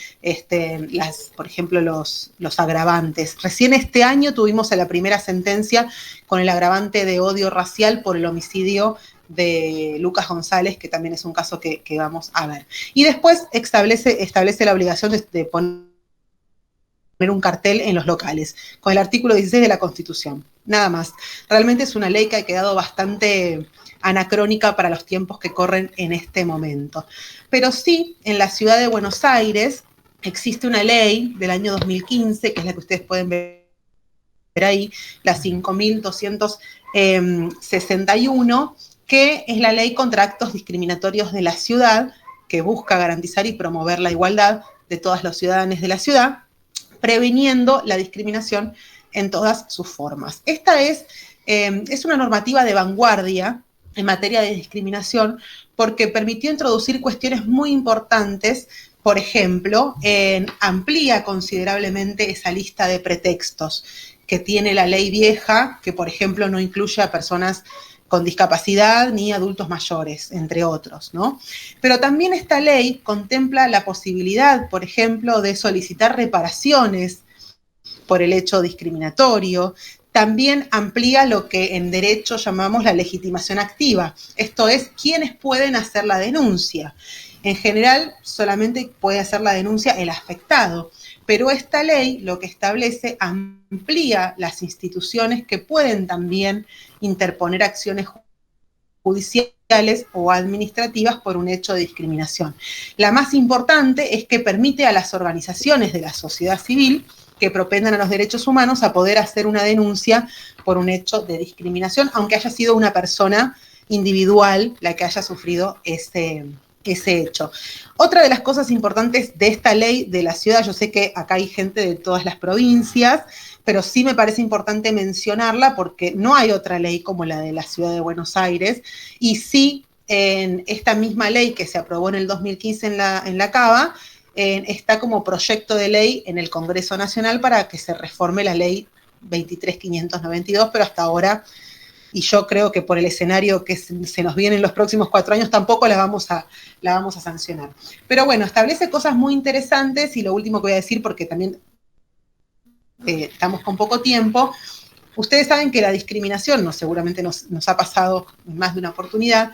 por ejemplo, los agravantes. Recién este año tuvimos la primera sentencia con el agravante de odio racial por el homicidio de Lucas González, que también es un caso que vamos a ver. Y después establece la obligación de poner un cartel en los locales, con el artículo 16 de la Constitución. Nada más. Realmente es una ley que ha quedado bastante anacrónica para los tiempos que corren en este momento. Pero sí, en la ciudad de Buenos Aires existe una ley del año 2015, que es la que ustedes pueden ver ahí, la 5.261, que es la ley contra actos discriminatorios de la ciudad, que busca garantizar y promover la igualdad de todos los ciudadanos de la ciudad, previniendo la discriminación en todas sus formas. Esta es una normativa de vanguardia en materia de discriminación porque permitió introducir cuestiones muy importantes. Por ejemplo, amplía considerablemente esa lista de pretextos que tiene la ley vieja, que por ejemplo no incluye a personas con discapacidad ni adultos mayores, entre otros, ¿no? Pero también esta ley contempla la posibilidad, por ejemplo, de solicitar reparaciones por el hecho discriminatorio. También amplía lo que en derecho llamamos la legitimación activa, esto es, quiénes pueden hacer la denuncia. En general, solamente puede hacer la denuncia el afectado, pero esta ley lo que establece amplía las instituciones que pueden también interponer acciones judiciales o administrativas por un hecho de discriminación. La más importante es que permite a las organizaciones de la sociedad civil que propendan a los derechos humanos a poder hacer una denuncia por un hecho de discriminación, aunque haya sido una persona individual la que haya sufrido ese hecho. Otra de las cosas importantes de esta ley de la ciudad, yo sé que acá hay gente de todas las provincias, pero sí me parece importante mencionarla porque no hay otra ley como la de la ciudad de Buenos Aires, y sí en esta misma ley que se aprobó en el 2015 en la CABA, está como proyecto de ley en el Congreso Nacional para que se reforme la ley 23.592, pero hasta ahora y yo creo que por el escenario que se nos viene en los próximos 4 años tampoco la vamos a sancionar. Pero bueno, establece cosas muy interesantes, y lo último que voy a decir, porque también estamos con poco tiempo. Ustedes saben que la discriminación, seguramente nos ha pasado en más de una oportunidad,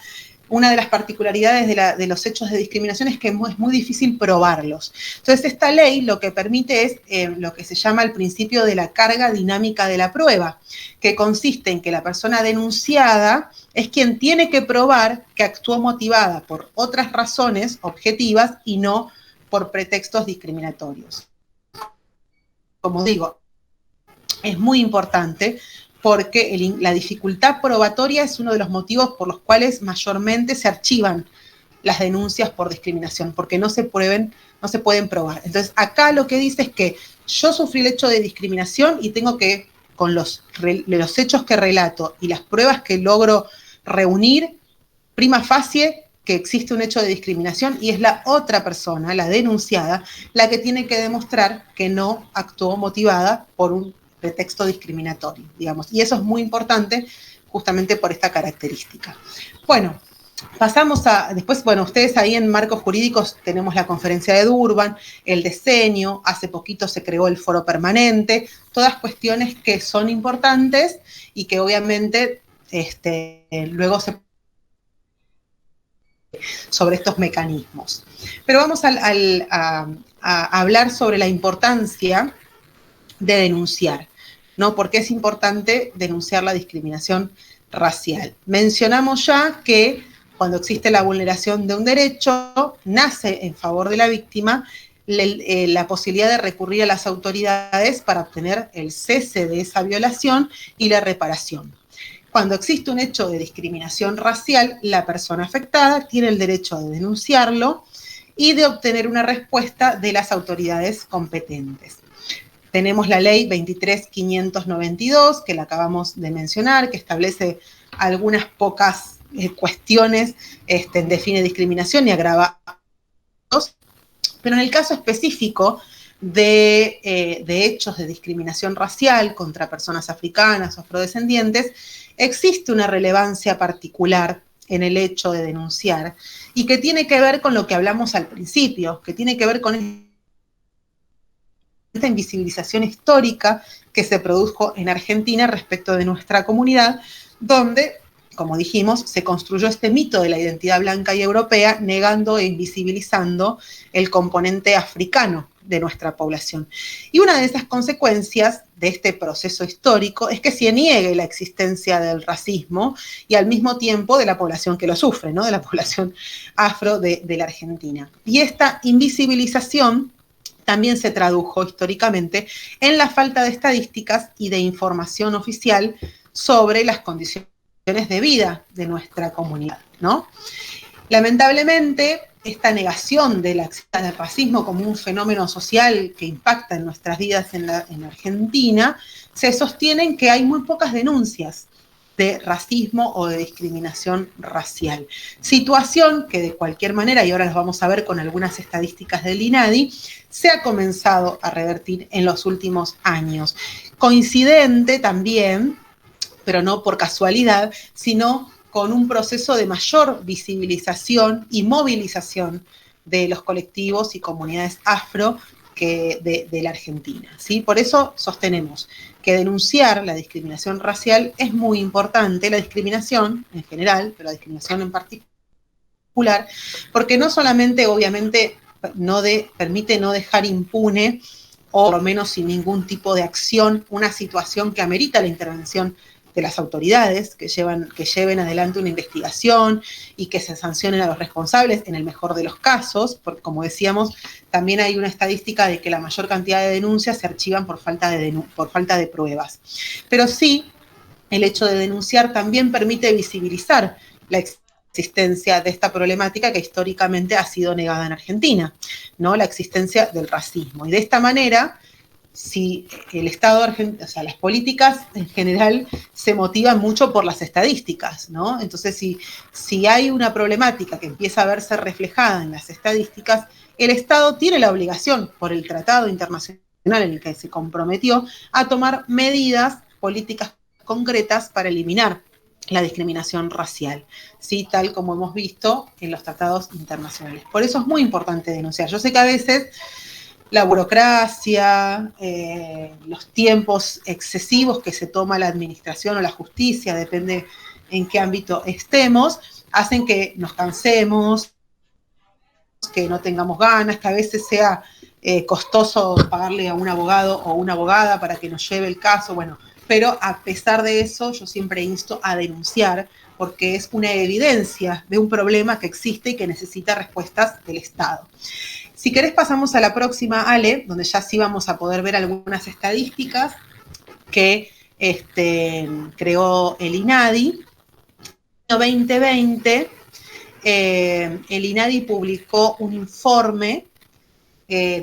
una de las particularidades de los hechos de discriminación es que es muy difícil probarlos. Entonces, esta ley lo que permite es lo que se llama el principio de la carga dinámica de la prueba, que consiste en que la persona denunciada es quien tiene que probar que actuó motivada por otras razones objetivas y no por pretextos discriminatorios. Como digo, es muy importante porque la dificultad probatoria es uno de los motivos por los cuales mayormente se archivan las denuncias por discriminación, porque no se pueden probar. Entonces, acá lo que dice es que yo sufrí el hecho de discriminación y tengo que, con los hechos que relato y las pruebas que logro reunir, prima facie que existe un hecho de discriminación, y es la otra persona, la denunciada, la que tiene que demostrar que no actuó motivada por un pretexto discriminatorio, digamos. Y eso es muy importante justamente por esta característica. Bueno, pasamos después, bueno, ustedes ahí en marcos jurídicos tenemos la conferencia de Durban, el diseño, hace poquito se creó el foro permanente, todas cuestiones que son importantes y que obviamente luego se sobre estos mecanismos. Pero vamos a hablar sobre la importancia de denunciar, ¿no? Porque es importante denunciar la discriminación racial. Mencionamos ya que cuando existe la vulneración de un derecho, nace en favor de la víctima la posibilidad de recurrir a las autoridades para obtener el cese de esa violación y la reparación. Cuando existe un hecho de discriminación racial, la persona afectada tiene el derecho de denunciarlo y de obtener una respuesta de las autoridades competentes. Tenemos la ley 23.592, que la acabamos de mencionar, que establece algunas pocas cuestiones, define discriminación y agrava. Pero en el caso específico de hechos de discriminación racial contra personas africanas o afrodescendientes, existe una relevancia particular en el hecho de denunciar y que tiene que ver con lo que hablamos al principio, que tiene que ver con esta invisibilización histórica que se produjo en Argentina respecto de nuestra comunidad, donde, como dijimos, se construyó este mito de la identidad blanca y europea, negando e invisibilizando el componente africano de nuestra población. Y una de esas consecuencias de este proceso histórico es que se niegue la existencia del racismo y al mismo tiempo de la población que lo sufre, ¿no? De la población afro de la Argentina. Y esta invisibilización también se tradujo históricamente en la falta de estadísticas y de información oficial sobre las condiciones de vida de nuestra comunidad, ¿no? Lamentablemente, esta negación de la existencia del racismo como un fenómeno social que impacta en nuestras vidas en Argentina, se sostiene en que hay muy pocas denuncias de racismo o de discriminación racial. Situación que de cualquier manera, y ahora las vamos a ver con algunas estadísticas del INADI, se ha comenzado a revertir en los últimos años. Coincidente también, pero no por casualidad, sino con un proceso de mayor visibilización y movilización de los colectivos y comunidades afro de la Argentina, ¿sí? Por eso sostenemos que denunciar la discriminación racial es muy importante, la discriminación en general, pero la discriminación en particular, porque no solamente, obviamente, permite no dejar impune, o por lo menos sin ningún tipo de acción, una situación que amerita la intervención de las autoridades, que lleven adelante una investigación y que se sancionen a los responsables en el mejor de los casos, porque como decíamos, también hay una estadística de que la mayor cantidad de denuncias se archivan por falta de pruebas. Pero sí, el hecho de denunciar también permite visibilizar la existencia de esta problemática que históricamente ha sido negada en Argentina, ¿no? La existencia del racismo. Y de esta manera, si el Estado argentino, o sea, las políticas en general se motivan mucho por las estadísticas, ¿no? Entonces, si hay una problemática que empieza a verse reflejada en las estadísticas, el Estado tiene la obligación, por el tratado internacional en el que se comprometió, a tomar medidas políticas concretas para eliminar la discriminación racial, ¿sí? Tal como hemos visto en los tratados internacionales. Por eso es muy importante denunciar. Yo sé que a veces la burocracia, los tiempos excesivos que se toma la administración o la justicia, depende en qué ámbito estemos, hacen que nos cansemos, que no tengamos ganas, que a veces sea costoso pagarle a un abogado o una abogada para que nos lleve el caso, bueno, pero a pesar de eso yo siempre insto a denunciar porque es una evidencia de un problema que existe y que necesita respuestas del Estado. Si querés pasamos a la próxima, Ale, donde ya sí vamos a poder ver algunas estadísticas que creó el INADI. En 2020, el INADI publicó un informe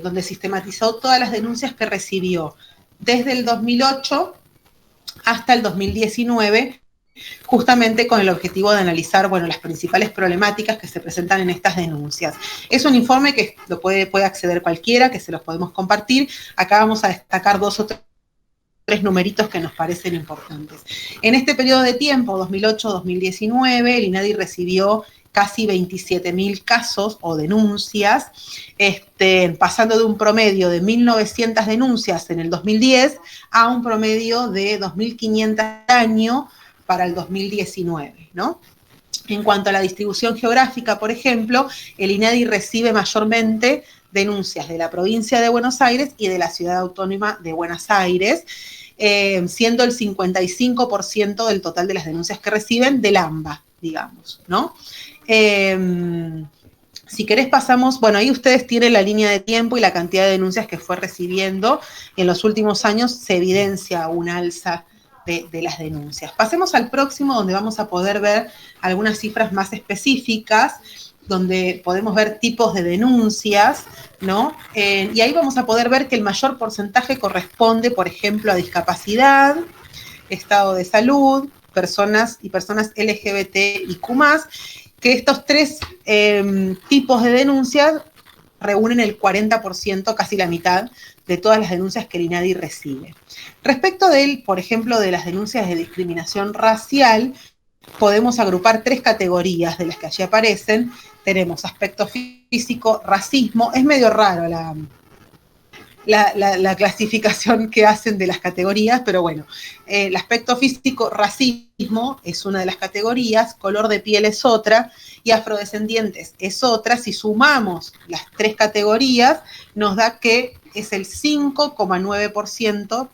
donde sistematizó todas las denuncias que recibió desde el 2008 hasta el 2019, justamente con el objetivo de analizar, bueno, las principales problemáticas que se presentan en estas denuncias. Es un informe que lo puede acceder cualquiera, que se los podemos compartir. Acá vamos a destacar 2 o 3 numeritos que nos parecen importantes. En este periodo de tiempo, 2008-2019, el INADI recibió casi 27.000 casos o denuncias, pasando de un promedio de 1.900 denuncias en el 2010 a un promedio de 2.500 al año para el 2019, ¿no? En cuanto a la distribución geográfica, por ejemplo, el INADI recibe mayormente denuncias de la provincia de Buenos Aires y de la ciudad autónoma de Buenos Aires, siendo el 55% del total de las denuncias que reciben del AMBA, digamos, ¿no? Si querés pasamos, bueno, ahí ustedes tienen la línea de tiempo y la cantidad de denuncias que fue recibiendo. En los últimos años se evidencia un alza de las denuncias. Pasemos al próximo, donde vamos a poder ver algunas cifras más específicas, donde podemos ver tipos de denuncias, ¿no? Y ahí vamos a poder ver que el mayor porcentaje corresponde, por ejemplo, a discapacidad, estado de salud, personas LGBTIQ+, que estos 3 tipos de denuncias reúnen el 40%, casi la mitad, de todas las denuncias que el INADI recibe. Respecto por ejemplo, de las denuncias de discriminación racial, podemos agrupar 3 categorías de las que allí aparecen. Tenemos aspecto físico, racismo. Es medio raro la clasificación que hacen de las categorías, pero bueno, el aspecto físico, racismo es una de las categorías, color de piel es otra, y afrodescendientes es otra. Si sumamos las 3 categorías, nos da que es el 5,9%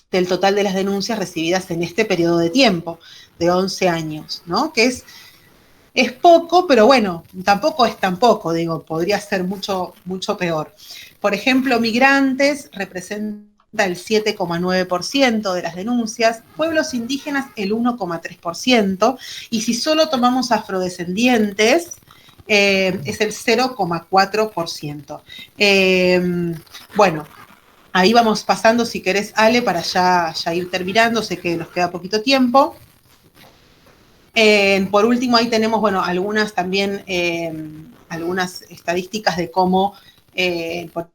del total de las denuncias recibidas en este periodo de tiempo, de 11 años, ¿no? Que es poco, pero bueno, tampoco es tan poco, digo, podría ser mucho, mucho peor. Por ejemplo, migrantes representa el 7,9% de las denuncias, pueblos indígenas el 1,3%, y si solo tomamos afrodescendientes, es el 0,4%. Bueno, ahí vamos pasando, si querés, Ale, para ya ir terminando, sé que nos queda poquito tiempo. Por último, ahí tenemos, bueno, algunas también, algunas estadísticas de cómo, por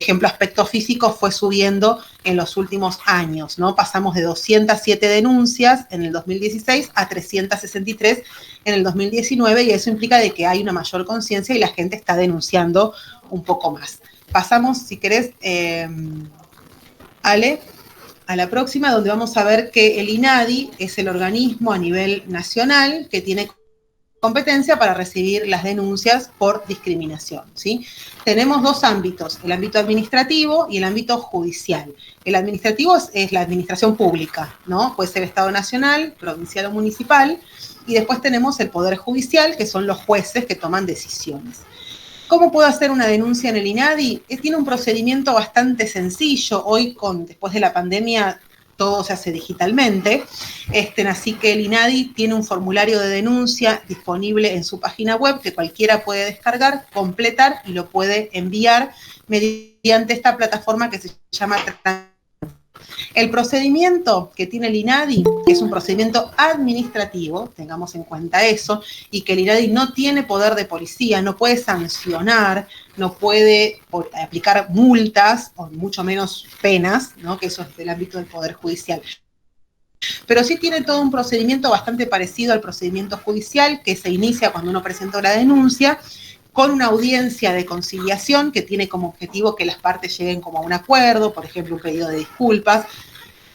ejemplo, aspecto físico fue subiendo en los últimos años, ¿no? Pasamos de 207 denuncias en el 2016 a 363 en el 2019, y eso implica de que hay una mayor conciencia y la gente está denunciando un poco más. Pasamos, si querés, Ale, a la próxima, donde vamos a ver que el INADI es el organismo a nivel nacional que tiene competencia para recibir las denuncias por discriminación, ¿sí? Tenemos 2 ámbitos, el ámbito administrativo y el ámbito judicial. El administrativo es la administración pública, ¿no? Puede ser Estado nacional, provincial o municipal, y después tenemos el Poder Judicial, que son los jueces que toman decisiones. ¿Cómo puedo hacer una denuncia en el INADI? Tiene un procedimiento bastante sencillo. Hoy, después de la pandemia, todo se hace digitalmente. Así que el INADI tiene un formulario de denuncia disponible en su página web que cualquiera puede descargar, completar y lo puede enviar mediante esta plataforma que se llama El procedimiento que tiene el INADI, que es un procedimiento administrativo, tengamos en cuenta eso, y que el INADI no tiene poder de policía, no puede sancionar, no puede aplicar multas, o mucho menos penas, ¿no? Que eso es del ámbito del Poder Judicial. pero sí tiene todo un procedimiento bastante parecido al procedimiento judicial que se inicia cuando uno presentó la denuncia, con una audiencia de conciliación que tiene como objetivo que las partes lleguen como a un acuerdo, por ejemplo, un pedido de disculpas.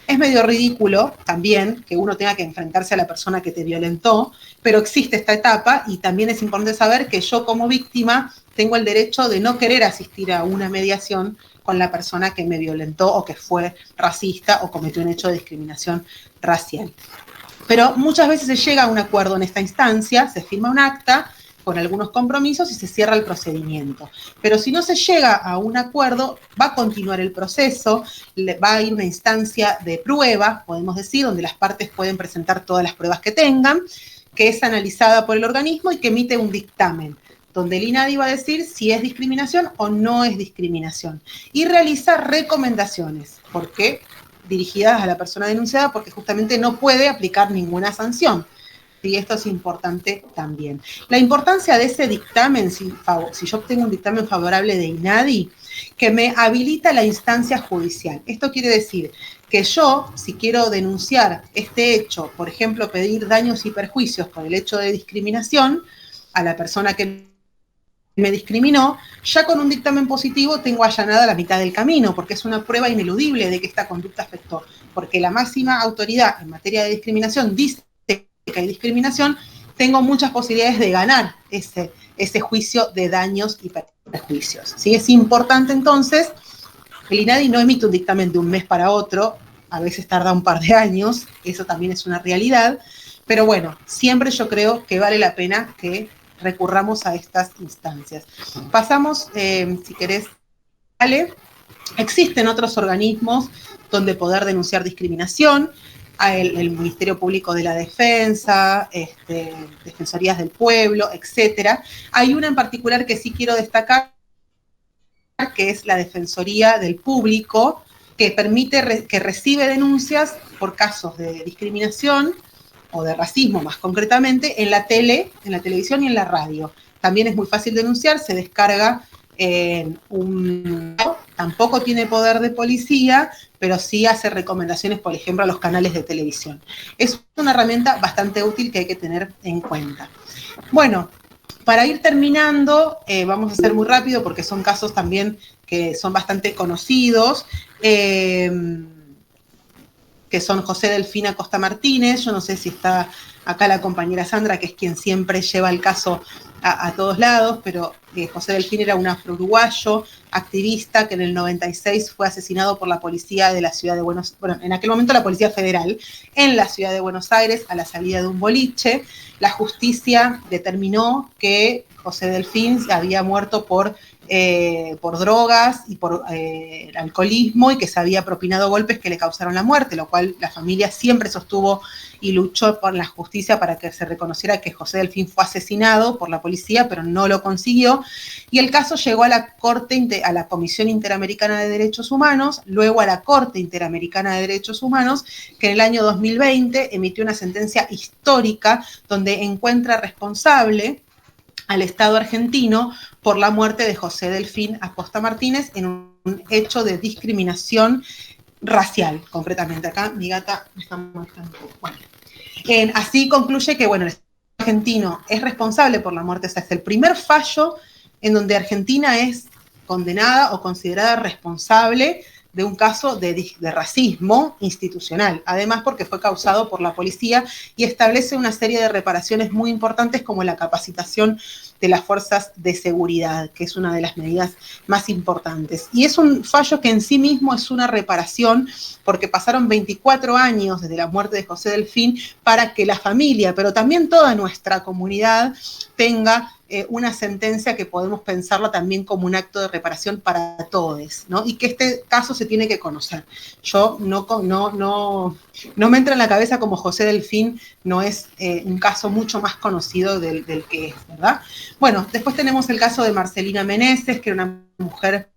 Es medio ridículo también que uno tenga que enfrentarse a la persona que te violentó, pero existe esta etapa y también es importante saber que yo como víctima tengo el derecho de no querer asistir a una mediación con la persona que me violentó o que fue racista o cometió un hecho de discriminación racial. Pero muchas veces se llega a un acuerdo en esta instancia, se firma un acta con algunos compromisos y se cierra el procedimiento. Pero si no se llega a un acuerdo, va a continuar el proceso, va a ir una instancia de prueba, podemos decir, donde las partes pueden presentar todas las pruebas que tengan, que es analizada por el organismo y que emite un dictamen, donde el INADI va a decir si es discriminación o no es discriminación, y realiza recomendaciones, porque dirigidas a la persona denunciada, porque justamente no puede aplicar ninguna sanción. Y esto es importante también. La importancia de ese dictamen, si yo obtengo un dictamen favorable de INADI, que me habilita la instancia judicial. Esto quiere decir que yo, si quiero denunciar este hecho, por ejemplo, pedir daños y perjuicios por el hecho de discriminación a la persona que me discriminó, ya con un dictamen positivo tengo allanada la mitad del camino, porque es una prueba ineludible de que esta conducta afectó, porque la máxima autoridad en materia de discriminación dice que hay discriminación, tengo muchas posibilidades de ganar ese juicio de daños y perjuicios. ¿Sí? Es importante entonces, el INADI no emite un dictamen de un mes para otro, a veces tarda un par de años, eso también es una realidad, pero bueno, siempre yo creo que vale la pena que recurramos a estas instancias. Pasamos, si querés, Ale. Existen otros organismos donde poder denunciar discriminación, el Ministerio Público de la Defensa, Defensorías del Pueblo, etcétera. Hay una en particular que sí quiero destacar, que es la Defensoría del Público, que permite, que recibe denuncias por casos de discriminación o de racismo más concretamente, en la televisión y en la radio. También es muy fácil denunciar, se descarga en tampoco tiene poder de policía, pero sí hace recomendaciones, por ejemplo, a los canales de televisión. Es una herramienta bastante útil que hay que tener en cuenta. Bueno, para ir terminando, vamos a hacer muy rápido porque son casos también que son bastante conocidos, que son José Delfín Acosta Martínez. Yo no sé si está acá la compañera Sandra, que es quien siempre lleva el caso a todos lados, pero José Delfín era un afro-uruguayo, activista, que en el 96 fue asesinado por la policía de la ciudad de Buenos Aires, bueno, en aquel momento la Policía Federal, en la ciudad de Buenos Aires, a la salida de un boliche. La justicia determinó que José Delfín había muerto por drogas y por alcoholismo, y que se había propinado golpes que le causaron la muerte, lo cual la familia siempre sostuvo y luchó por la justicia para que se reconociera que José Delfín fue asesinado por la policía, pero no lo consiguió, y el caso llegó a la a la Comisión Interamericana de Derechos Humanos, luego a la Corte Interamericana de Derechos Humanos, que en el año 2020 emitió una sentencia histórica donde encuentra responsable al Estado argentino por la muerte de José Delfín Acosta Martínez en un hecho de discriminación racial, concretamente. Acá mi gata me está molestando un poco. Bueno, así concluye que, bueno, el Estado argentino es responsable por la muerte. O sea, es el primer fallo en donde Argentina es condenada o considerada responsable de un caso de racismo institucional, además porque fue causado por la policía, y establece una serie de reparaciones muy importantes como la capacitación de las fuerzas de seguridad, que es una de las medidas más importantes. Y es un fallo que en sí mismo es una reparación, porque pasaron 24 años desde la muerte de José Delfín para que la familia, pero también toda nuestra comunidad, tenga una sentencia que podemos pensarla también como un acto de reparación para todos, ¿no? Y que este caso se tiene que conocer. Yo no me entra en la cabeza como José Delfín no es un caso mucho más conocido del que es, ¿verdad? Bueno, después tenemos el caso de Marcelina Meneses, que era una mujer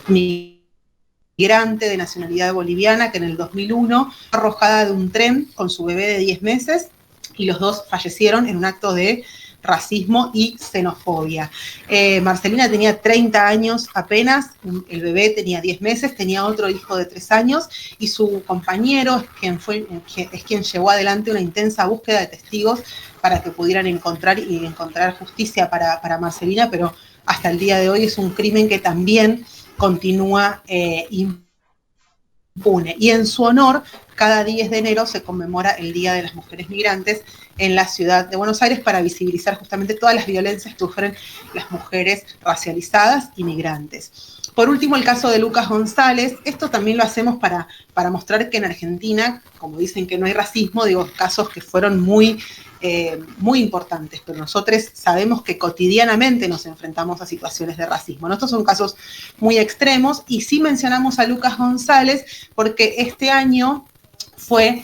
migrante de nacionalidad boliviana, que en el 2001 fue arrojada de un tren con su bebé de 10 meses, y los dos fallecieron en un acto de racismo y xenofobia. Marcelina tenía 30 años apenas, el bebé tenía 10 meses, tenía otro hijo de 3 años y su compañero es quien llevó adelante una intensa búsqueda de testigos para que pudieran encontrar justicia para Marcelina, pero hasta el día de hoy es un crimen que también continúa impune. Y en su honor, cada 10 de enero se conmemora el Día de las Mujeres Migrantes en la ciudad de Buenos Aires para visibilizar justamente todas las violencias que sufren las mujeres racializadas y migrantes. Por último, el caso de Lucas González. Esto también lo hacemos para mostrar que en Argentina, como dicen que no hay racismo, digo, casos que fueron muy importantes, pero nosotros sabemos que cotidianamente nos enfrentamos a situaciones de racismo, ¿no? Estos son casos muy extremos y sí mencionamos a Lucas González porque este año fue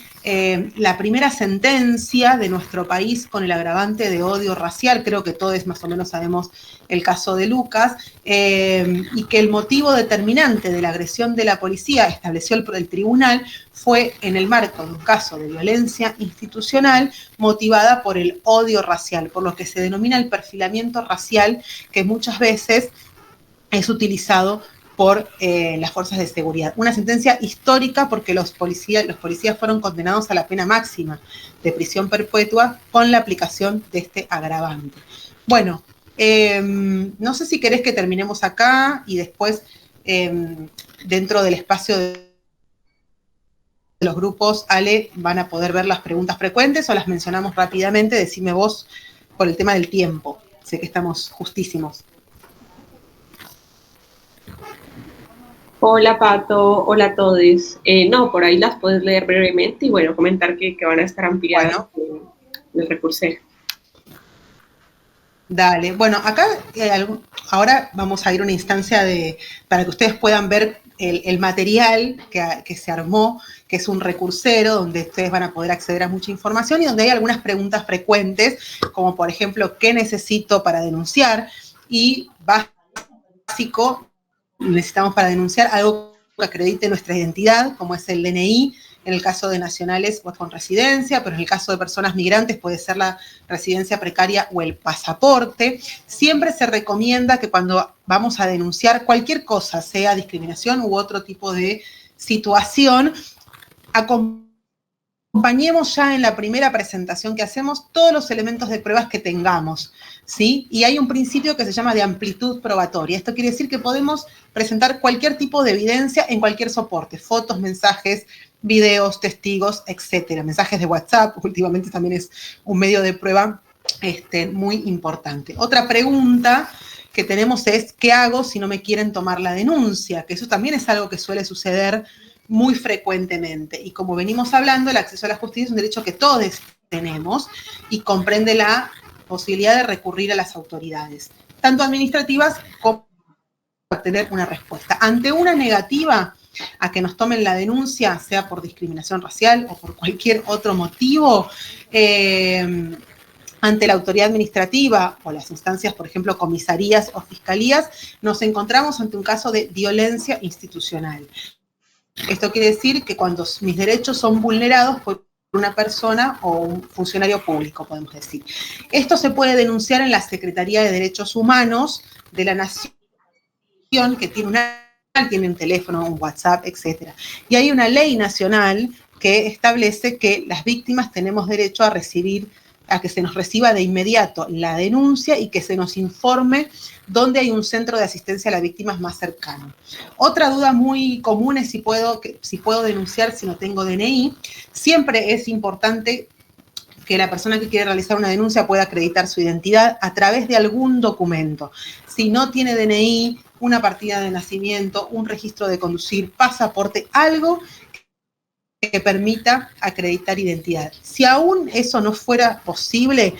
la primera sentencia de nuestro país con el agravante de odio racial. Creo que todos más o menos sabemos el caso de Lucas, y que el motivo determinante de la agresión de la policía, estableció el tribunal, fue en el marco de un caso de violencia institucional motivada por el odio racial, por lo que se denomina el perfilamiento racial, que muchas veces es utilizado por las fuerzas de seguridad. Una sentencia histórica porque los policías fueron condenados a la pena máxima de prisión perpetua con la aplicación de este agravante. Bueno, no sé si querés que terminemos acá y después dentro del espacio de los grupos, Ale, van a poder ver las preguntas frecuentes o las mencionamos rápidamente. Decime vos por el tema del tiempo. Sé que estamos justísimos. Hola Pato, hola a todos. No, por ahí las puedes leer brevemente y bueno, comentar que van a estar ampliadas en el recursero. Dale, bueno, acá ahora vamos a ir a una instancia para que ustedes puedan ver el material que se armó, que es un recursero donde ustedes van a poder acceder a mucha información y donde hay algunas preguntas frecuentes, como por ejemplo, ¿qué necesito para denunciar? Y básico, necesitamos para denunciar algo que acredite nuestra identidad, como es el DNI, en el caso de nacionales o con residencia, pero en el caso de personas migrantes puede ser la residencia precaria o el pasaporte. Siempre se recomienda que cuando vamos a denunciar cualquier cosa, sea discriminación u otro tipo de situación, acompañemos ya en la primera presentación que hacemos todos los elementos de pruebas que tengamos, ¿sí? Y hay un principio que se llama de amplitud probatoria. Esto quiere decir que podemos presentar cualquier tipo de evidencia en cualquier soporte, fotos, mensajes, videos, testigos, etcétera. Mensajes de WhatsApp, últimamente también es un medio de prueba muy importante. Otra pregunta que tenemos es, ¿qué hago si no me quieren tomar la denuncia? Que eso también es algo que suele suceder muy frecuentemente. Y como venimos hablando, el acceso a la justicia es un derecho que todos tenemos y comprende la posibilidad de recurrir a las autoridades, tanto administrativas como para obtener una respuesta. Ante una negativa a que nos tomen la denuncia, sea por discriminación racial o por cualquier otro motivo, ante la autoridad administrativa o las instancias, por ejemplo, comisarías o fiscalías, nos encontramos ante un caso de violencia institucional. Esto quiere decir que cuando mis derechos son vulnerados por una persona o un funcionario público, podemos decir. Esto se puede denunciar en la Secretaría de Derechos Humanos de la Nación, que tiene un teléfono, un WhatsApp, etc. Y hay una ley nacional que establece que las víctimas tenemos derecho a que se nos reciba de inmediato la denuncia y que se nos informe dónde hay un centro de asistencia a las víctimas más cercano. Otra duda muy común es si puedo denunciar si no tengo DNI. Siempre es importante que la persona que quiere realizar una denuncia pueda acreditar su identidad a través de algún documento. Si no tiene DNI, una partida de nacimiento, un registro de conducir, pasaporte, algo que permita acreditar identidad. Si aún eso no fuera posible,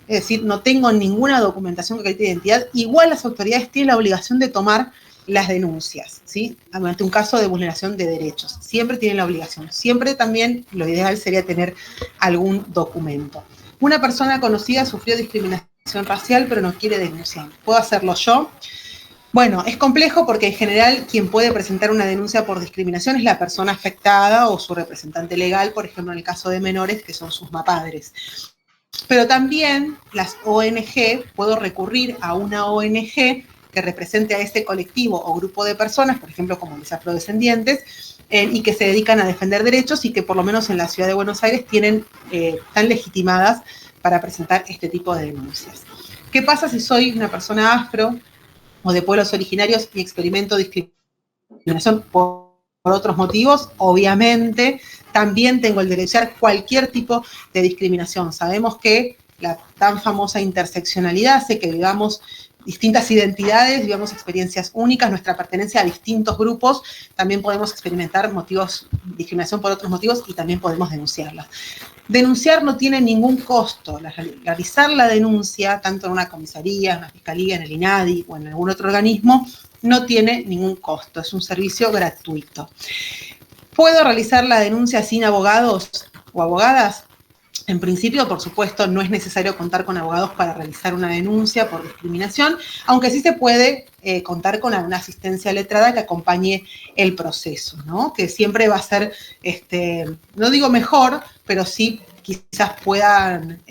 es decir, no tengo ninguna documentación que acredite identidad, igual las autoridades tienen la obligación de tomar las denuncias, ¿sí? Ante un caso de vulneración de derechos. Siempre tienen la obligación. Siempre también lo ideal sería tener algún documento. Una persona conocida sufrió discriminación racial, pero no quiere denunciar. ¿Puedo hacerlo yo? Bueno, es complejo porque en general quien puede presentar una denuncia por discriminación es la persona afectada o su representante legal, por ejemplo, en el caso de menores, que son sus mapadres. Pero también las ONG, puedo recurrir a una ONG que represente a ese colectivo o grupo de personas, por ejemplo, como los afrodescendientes, y que se dedican a defender derechos y que por lo menos en la ciudad de Buenos Aires están legitimadas para presentar este tipo de denuncias. ¿Qué pasa si soy una persona afro o de pueblos originarios y experimento discriminación por otros motivos? Obviamente, también tengo el derecho a denunciar cualquier tipo de discriminación. Sabemos que la tan famosa interseccionalidad hace que vivamos distintas identidades, vivamos experiencias únicas, nuestra pertenencia a distintos grupos, también podemos experimentar discriminación por otros motivos y también podemos denunciarlas. Denunciar no tiene ningún costo. Realizar la denuncia, tanto en una comisaría, en una fiscalía, en el INADI o en algún otro organismo, no tiene ningún costo, es un servicio gratuito. ¿Puedo realizar la denuncia sin abogados o abogadas? En principio, por supuesto, no es necesario contar con abogados para realizar una denuncia por discriminación, aunque sí se puede contar con alguna asistencia letrada que acompañe el proceso, ¿no? Que siempre va a ser, no digo mejor, pero sí quizás puedan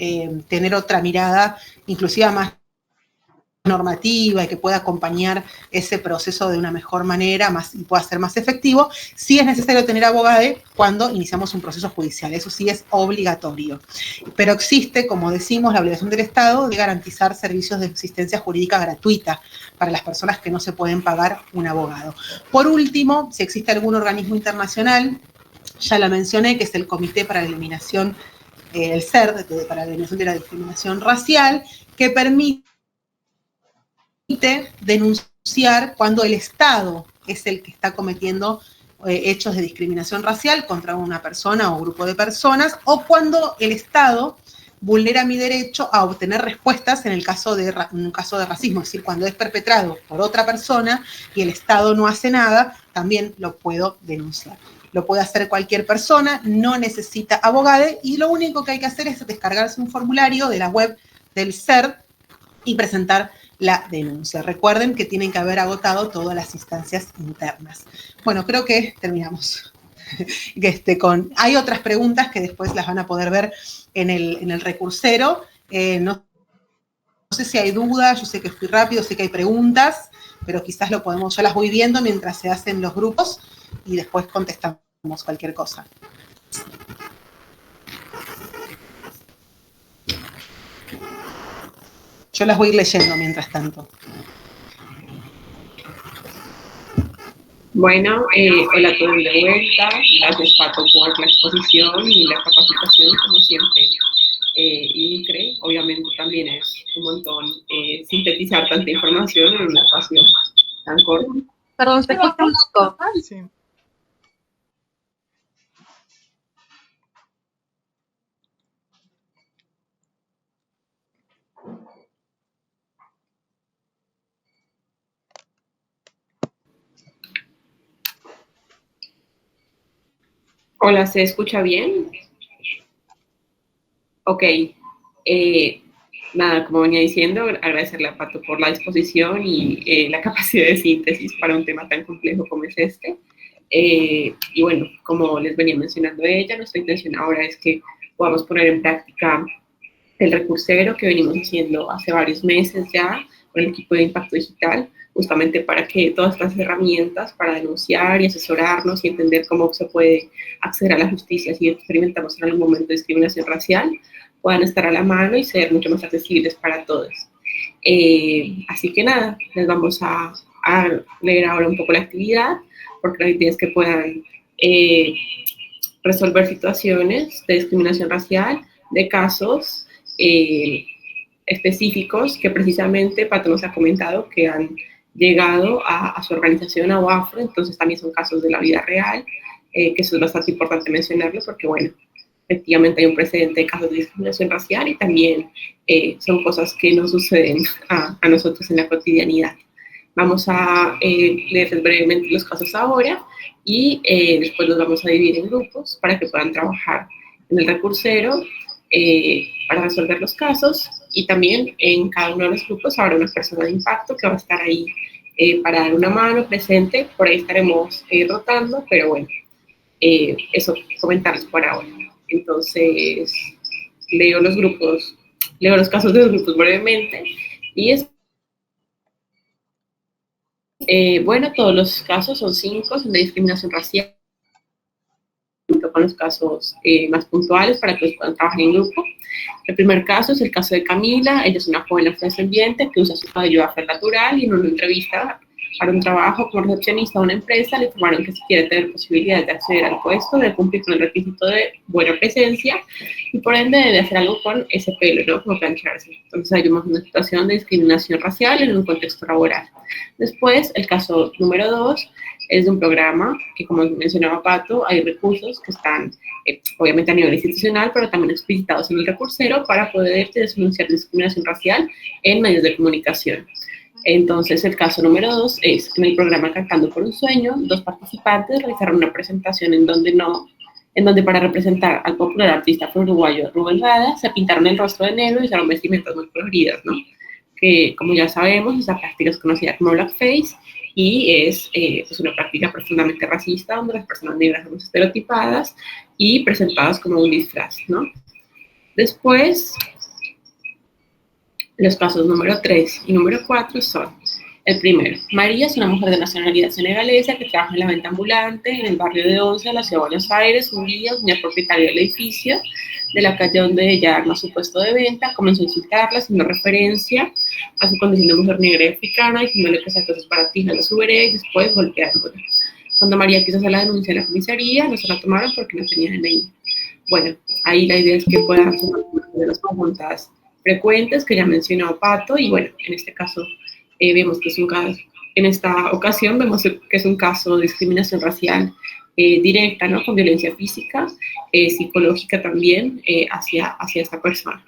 tener otra mirada, inclusive más normativa y que pueda acompañar ese proceso de una mejor manera y pueda ser más efectivo. Sí es necesario tener abogado cuando iniciamos un proceso judicial, eso sí es obligatorio. Pero existe, como decimos, la obligación del Estado de garantizar servicios de asistencia jurídica gratuita para las personas que no se pueden pagar un abogado. Por último, si existe algún organismo internacional, ya la mencioné, que es el Comité para la Eliminación, el CERD, para la Eliminación de la Discriminación Racial, que permite denunciar cuando el Estado es el que está cometiendo hechos de discriminación racial contra una persona o grupo de personas, o cuando el Estado vulnera mi derecho a obtener respuestas en un caso de racismo, es decir, cuando es perpetrado por otra persona y el Estado no hace nada, también lo puedo denunciar. Lo puede hacer cualquier persona, no necesita abogado, y lo único que hay que hacer es descargarse un formulario de la web del CERD y presentar la denuncia. Recuerden que tienen que haber agotado todas las instancias internas. Bueno, creo que terminamos. Hay otras preguntas que después las van a poder ver en el recursero. No sé si hay dudas, yo sé que fui rápido, sé que hay preguntas, pero quizás yo las voy viendo mientras se hacen los grupos y después contestamos cualquier cosa. Yo las voy a ir leyendo mientras tanto. Bueno, hola a todos de vuelta. Gracias, Pato, por la exposición y la capacitación, como siempre. Increíble, obviamente también es un montón sintetizar tanta información en una espacio tan corto. Perdón, se escucha un poco. Sí. Hola, ¿se escucha bien? Ok. Nada, como venía diciendo, agradecerle a Pato por la disposición y la capacidad de síntesis para un tema tan complejo como es este. Y bueno, como les venía mencionando ella, nuestra intención ahora es que podamos poner en práctica el recursero que venimos haciendo hace varios meses ya con el equipo de Impacto Digital, justamente para que todas estas herramientas para denunciar y asesorarnos y entender cómo se puede acceder a la justicia si experimentamos en algún momento discriminación racial, puedan estar a la mano y ser mucho más accesibles para todos. Así que nada, les vamos a leer ahora un poco la actividad, porque la idea es que puedan resolver situaciones de discriminación racial, de casos específicos que precisamente Pato nos ha comentado que han llegado a su organización a UAFRO, entonces también son casos de la vida real, que eso es bastante importante mencionarlo porque, bueno, efectivamente hay un precedente de casos de discriminación racial y también son cosas que nos suceden a nosotros en la cotidianidad. Vamos a leerles brevemente los casos ahora y después los vamos a dividir en grupos para que puedan trabajar en el recursero para resolver los casos, y también en cada uno de los grupos habrá una persona de impacto que va a estar ahí para dar una mano presente. Por ahí estaremos rotando, pero bueno, eso comentarles por ahora. Entonces, leo los grupos leo los casos de los grupos brevemente y es bueno, todos los casos son 5, son de discriminación racial, con los casos más puntuales para que los puedan trabajar en grupo. El primer caso es el caso de Camila. Ella es una joven afrodescendiente que usa su cabello afro natural y en una entrevista para un trabajo como recepcionista de una empresa le informaron que si quiere tener posibilidades de acceder al puesto debe cumplir con el requisito de buena presencia y por ende debe hacer algo con ese pelo, ¿no? Como plancharse. Entonces hay una situación de discriminación racial en un contexto laboral. Después, el caso número 2 es de un programa que, como mencionaba Pato, hay recursos que están obviamente a nivel institucional, pero también explicitados en el recursero para poder denunciar discriminación racial en medios de comunicación. Entonces, el caso número 2 es en el programa Cantando por un Sueño, 2 participantes realizaron una presentación en donde para representar al popular artista uruguayo Rubén Rada se pintaron el rostro de negro y usaron vestimentas muy coloridas, ¿no? Que, como ya sabemos, esa práctica es conocida como blackface y es pues una práctica profundamente racista donde las personas negras son estereotipadas y presentadas como un disfraz, ¿no? Después, los casos número 3 y número 4 son: el primero, María es una mujer de nacionalidad senegalesa que trabaja en la venta ambulante en el barrio de Once de la ciudad de Buenos Aires. Un día, doña propietaria del edificio de la calle donde ella arma su puesto de venta comenzó a insultarla haciendo referencia a su condición de mujer negra y africana, diciéndole que sacó sus baratijas de su vereda y después golpeándola. Cuando María quiso hacer la denuncia en la comisaría, no se la tomaron porque no tenía DNI. Bueno, ahí la idea es que puedan tomar de las preguntas frecuentes que ya mencionó Pato, y bueno, en este caso vemos que es un caso, en esta ocasión vemos que es un caso de discriminación racial directa, ¿no? Con violencia física, psicológica también hacia esta persona.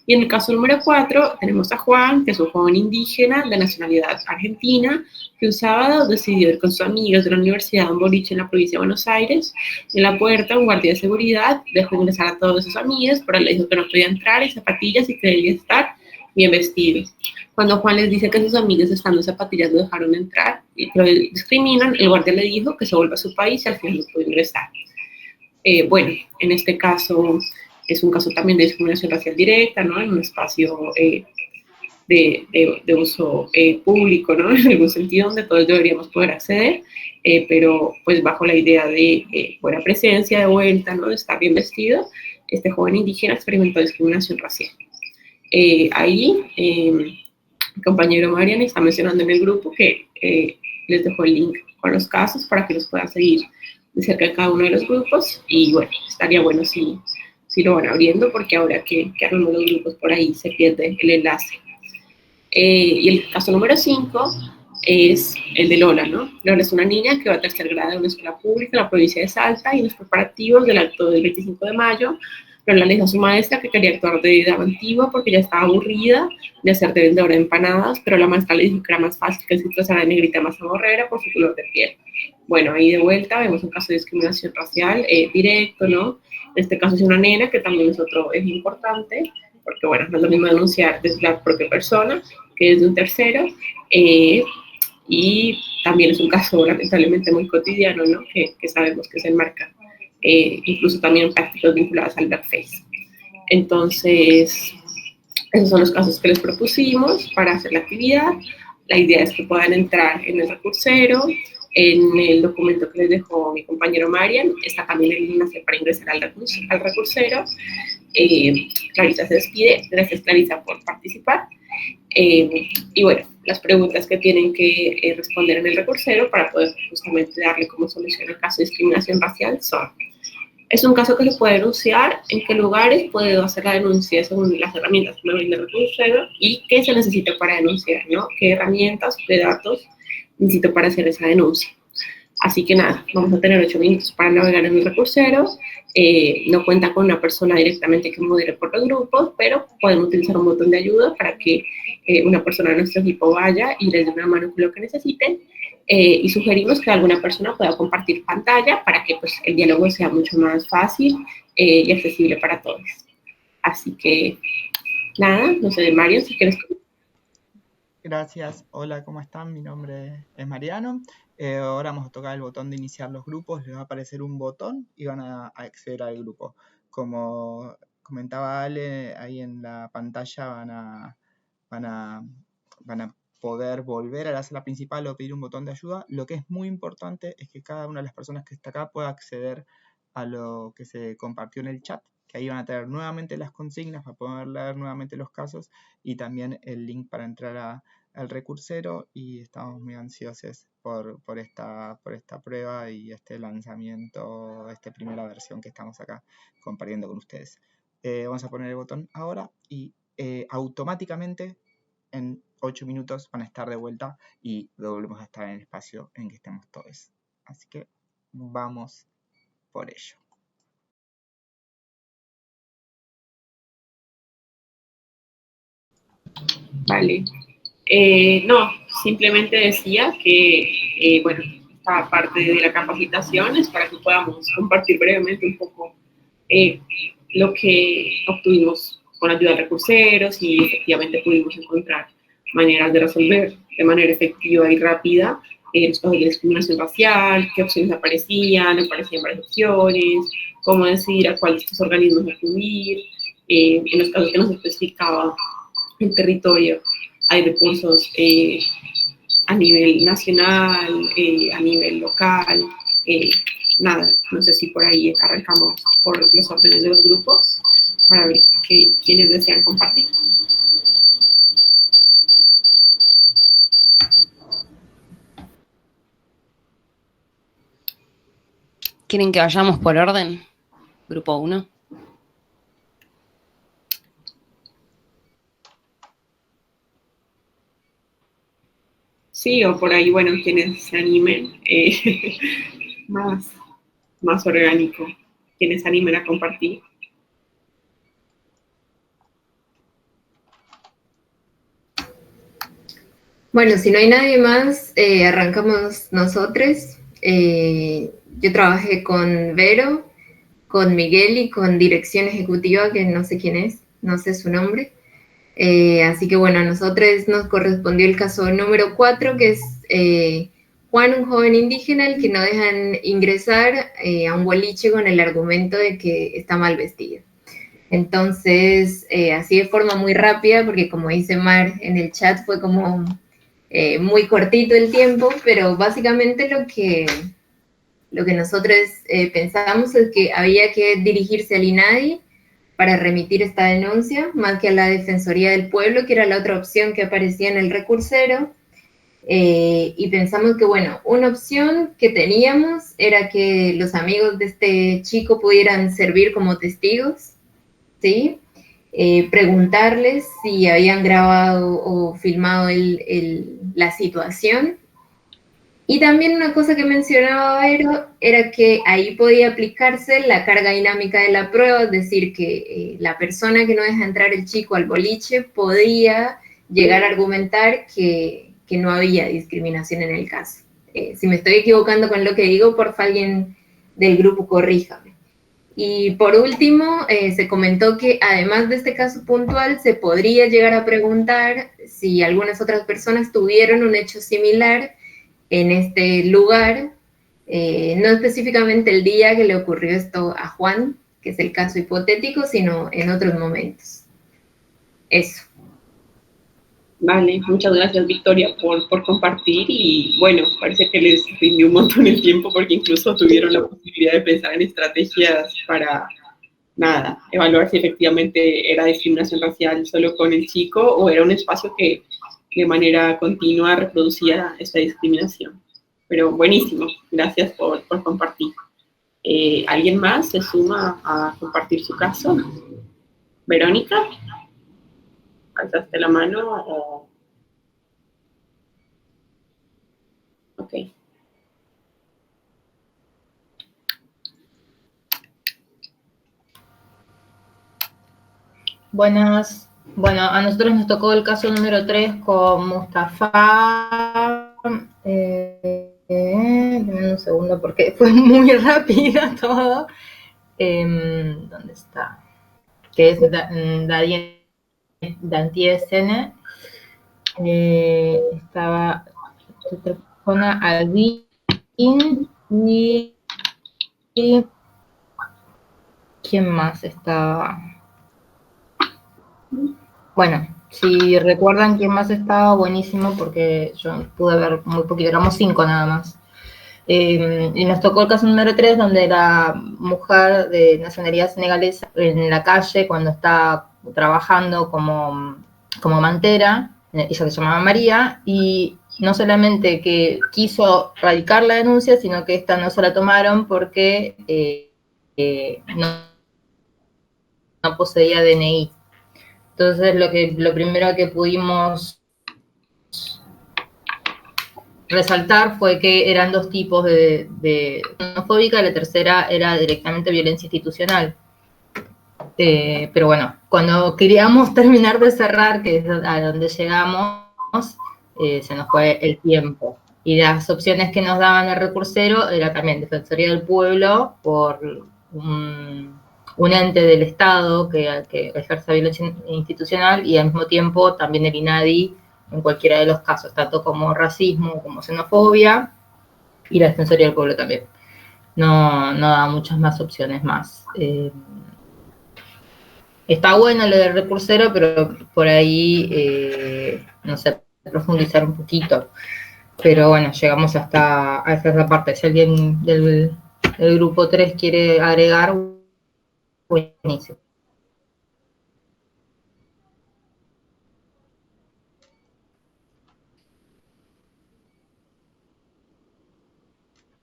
Y en el caso número 4 tenemos a Juan, que es un joven indígena de nacionalidad argentina, que un sábado decidió ir con sus amigos de la universidad a un boliche en la provincia de Buenos Aires. En la puerta, un guardia de seguridad dejó ingresar a todos sus amigos, pero le dijo que no podía entrar en zapatillas y que debía estar bien vestido. Cuando Juan les dice que sus amigos estando en zapatillas lo dejaron entrar y lo discriminan, el guardia le dijo que se vuelva a su país y al final no pudo ingresar. Bueno, en este caso es un caso también de discriminación racial directa, ¿no? En un espacio de uso público, ¿no? En algún sentido donde todos deberíamos poder acceder, pero pues bajo la idea de buena presencia, de vuelta, ¿no? De estar bien vestido, este joven indígena experimentó discriminación racial. Ahí, mi compañero Marian está mencionando en el grupo que les dejo el link con los casos para que los puedan seguir de cerca de cada uno de los grupos, y bueno, estaría bueno si lo van abriendo, porque ahora que armamos los grupos por ahí se pierde el enlace. Y el caso número 5 es el de Lola, ¿no? Lola es una niña que va a tercer grado de una escuela pública en la provincia de Salta, y en los preparativos del acto del 25 de mayo, Lola le dijo a su maestra que quería actuar de dama antigua porque ya estaba aburrida de hacer de vendedora de empanadas, pero la maestra le dijo que era más fácil que se disfrazara de negrita mazamorrera por su color de piel. Bueno, ahí de vuelta vemos un caso de discriminación racial directo, ¿no? En este caso es una nena, que también es importante, porque bueno, no es lo mismo denunciar desde la propia persona que desde un tercero, y también es un caso lamentablemente muy cotidiano, ¿no? Que sabemos que se enmarca, incluso también en prácticas vinculadas al blackface. Entonces, esos son los casos que les propusimos para hacer la actividad. La idea es que puedan entrar en el recursero. En el documento que les dejó mi compañero Marian está también el enlace para ingresar al recursero. Clarisa se despide. Gracias, Clarisa, por participar. Y bueno, las preguntas que tienen que responder en el recursero para poder justamente darle como solución al caso de discriminación racial son: ¿es un caso que se puede denunciar? ¿En qué lugares puedo hacer la denuncia según las herramientas que me brinda el recursero? ¿Y qué se necesita para denunciar, ¿no? ¿Qué herramientas, qué datos necesito para hacer esa denuncia? Así que nada, vamos a tener 8 minutos para navegar en el recursero. No cuenta con una persona directamente que modere por los grupos, pero podemos utilizar un botón de ayuda para que una persona de nuestro equipo vaya y les dé una mano con lo que necesiten. Y sugerimos que alguna persona pueda compartir pantalla para que pues, el diálogo sea mucho más fácil y accesible para todos. Así que nada, no sé, Mario, si quieres. Gracias, hola, ¿cómo están? Mi nombre es Mariano. Ahora vamos a tocar el botón de iniciar los grupos, les va a aparecer un botón y van a acceder al grupo. Como comentaba Ale, ahí en la pantalla van a poder volver a la sala principal o pedir un botón de ayuda. Lo que es muy importante es que cada una de las personas que está acá pueda acceder a lo que se compartió en el chat, que ahí van a tener nuevamente las consignas para poder leer nuevamente los casos y también el link para entrar al recursero, y estamos muy ansiosos por esta prueba y este lanzamiento, esta primera versión que estamos acá compartiendo con ustedes. Vamos a poner el botón ahora y automáticamente en 8 minutos van a estar de vuelta y volvemos a estar en el espacio en que estemos todos. Así que vamos por ello. Vale. No, simplemente decía que, bueno, esta parte de la capacitación es para que podamos compartir brevemente un poco lo que obtuvimos con la ayuda de recurseros y efectivamente pudimos encontrar maneras de resolver de manera efectiva y rápida los casos de discriminación racial, qué opciones aparecían varias opciones, cómo decidir a cuál de estos organismos acudir, en los casos que nos especificaba el territorio. Hay recursos a nivel nacional, a nivel local, nada, no sé si por ahí arrancamos por los órdenes de los grupos para ver quiénes desean compartir. ¿Quieren que vayamos por orden? Grupo 1. Sí, o por ahí, bueno, quienes se animen, más orgánico, quienes se animen a compartir. Bueno, si no hay nadie más, arrancamos nosotros. Yo trabajé con Vero, con Miguel y con Dirección Ejecutiva, que no sé quién es, no sé su nombre. Así que bueno, a nosotros nos correspondió el caso número 4, que es Juan, un joven indígena al que no dejan ingresar a un boliche con el argumento de que está mal vestido. Entonces, así de forma muy rápida, porque como dice Mar en el chat, fue como muy cortito el tiempo, pero básicamente lo que nosotros pensamos es que había que dirigirse al INADI para remitir esta denuncia, más que a la Defensoría del Pueblo, que era la otra opción que aparecía en el recursero. Y pensamos que, bueno, una opción que teníamos era que los amigos de este chico pudieran servir como testigos, ¿sí? Preguntarles si habían grabado o filmado la situación. Y también una cosa que mencionaba Vero era que ahí podía aplicarse la carga dinámica de la prueba, es decir, que la persona que no deja entrar el chico al boliche podía llegar a argumentar que no había discriminación en el caso. Si me estoy equivocando con lo que digo, porfa, alguien del grupo corríjame. Y por último, se comentó que además de este caso puntual, se podría llegar a preguntar si algunas otras personas tuvieron un hecho similar en este lugar, no específicamente el día que le ocurrió esto a Juan, que es el caso hipotético, sino en otros momentos. Eso. Vale, muchas gracias Victoria por compartir y bueno, parece que les rindió un montón el tiempo porque incluso tuvieron la posibilidad de pensar en estrategias para, nada, evaluar si efectivamente era discriminación racial solo con el chico o era un espacio que de manera continua reproducía esta discriminación. Pero buenísimo, gracias por compartir. ¿Alguien más se suma a compartir su caso? ¿Verónica? ¿Alzaste la mano o...? Ok. Buenas. Bueno, a nosotros nos tocó el caso número 3 con Mustafa. Dame un segundo porque fue muy rápido todo. ¿Dónde está? Que es Dantier Sene. Estaba Tetefona Alvin y ¿quién más estaba? Bueno, si recuerdan quién más estaba, buenísimo, porque yo pude ver muy poquito, éramos 5 nada más. Y nos tocó el caso número 3, donde la mujer de nacionalidad senegalesa en la calle, cuando está trabajando como mantera, ella se llamaba María, y no solamente que quiso radicar la denuncia, sino que esta no se la tomaron porque no poseía DNI. Entonces lo primero que pudimos resaltar fue que eran 2 tipos de homofóbica, la tercera era directamente violencia institucional. Pero bueno, cuando queríamos terminar de cerrar, que es a donde llegamos, se nos fue el tiempo. Y las opciones que nos daban el recursero era también Defensoría del Pueblo por un ente del Estado que ejerce violencia institucional, y al mismo tiempo también el INADI en cualquiera de los casos, tanto como racismo como xenofobia, y la Defensoría del Pueblo también. No da muchas más opciones más. Está bueno lo del recursero, pero por ahí, no sé, profundizar un poquito. Pero bueno, llegamos hasta esa parte. Si alguien del grupo 3 quiere agregar, buenísimo.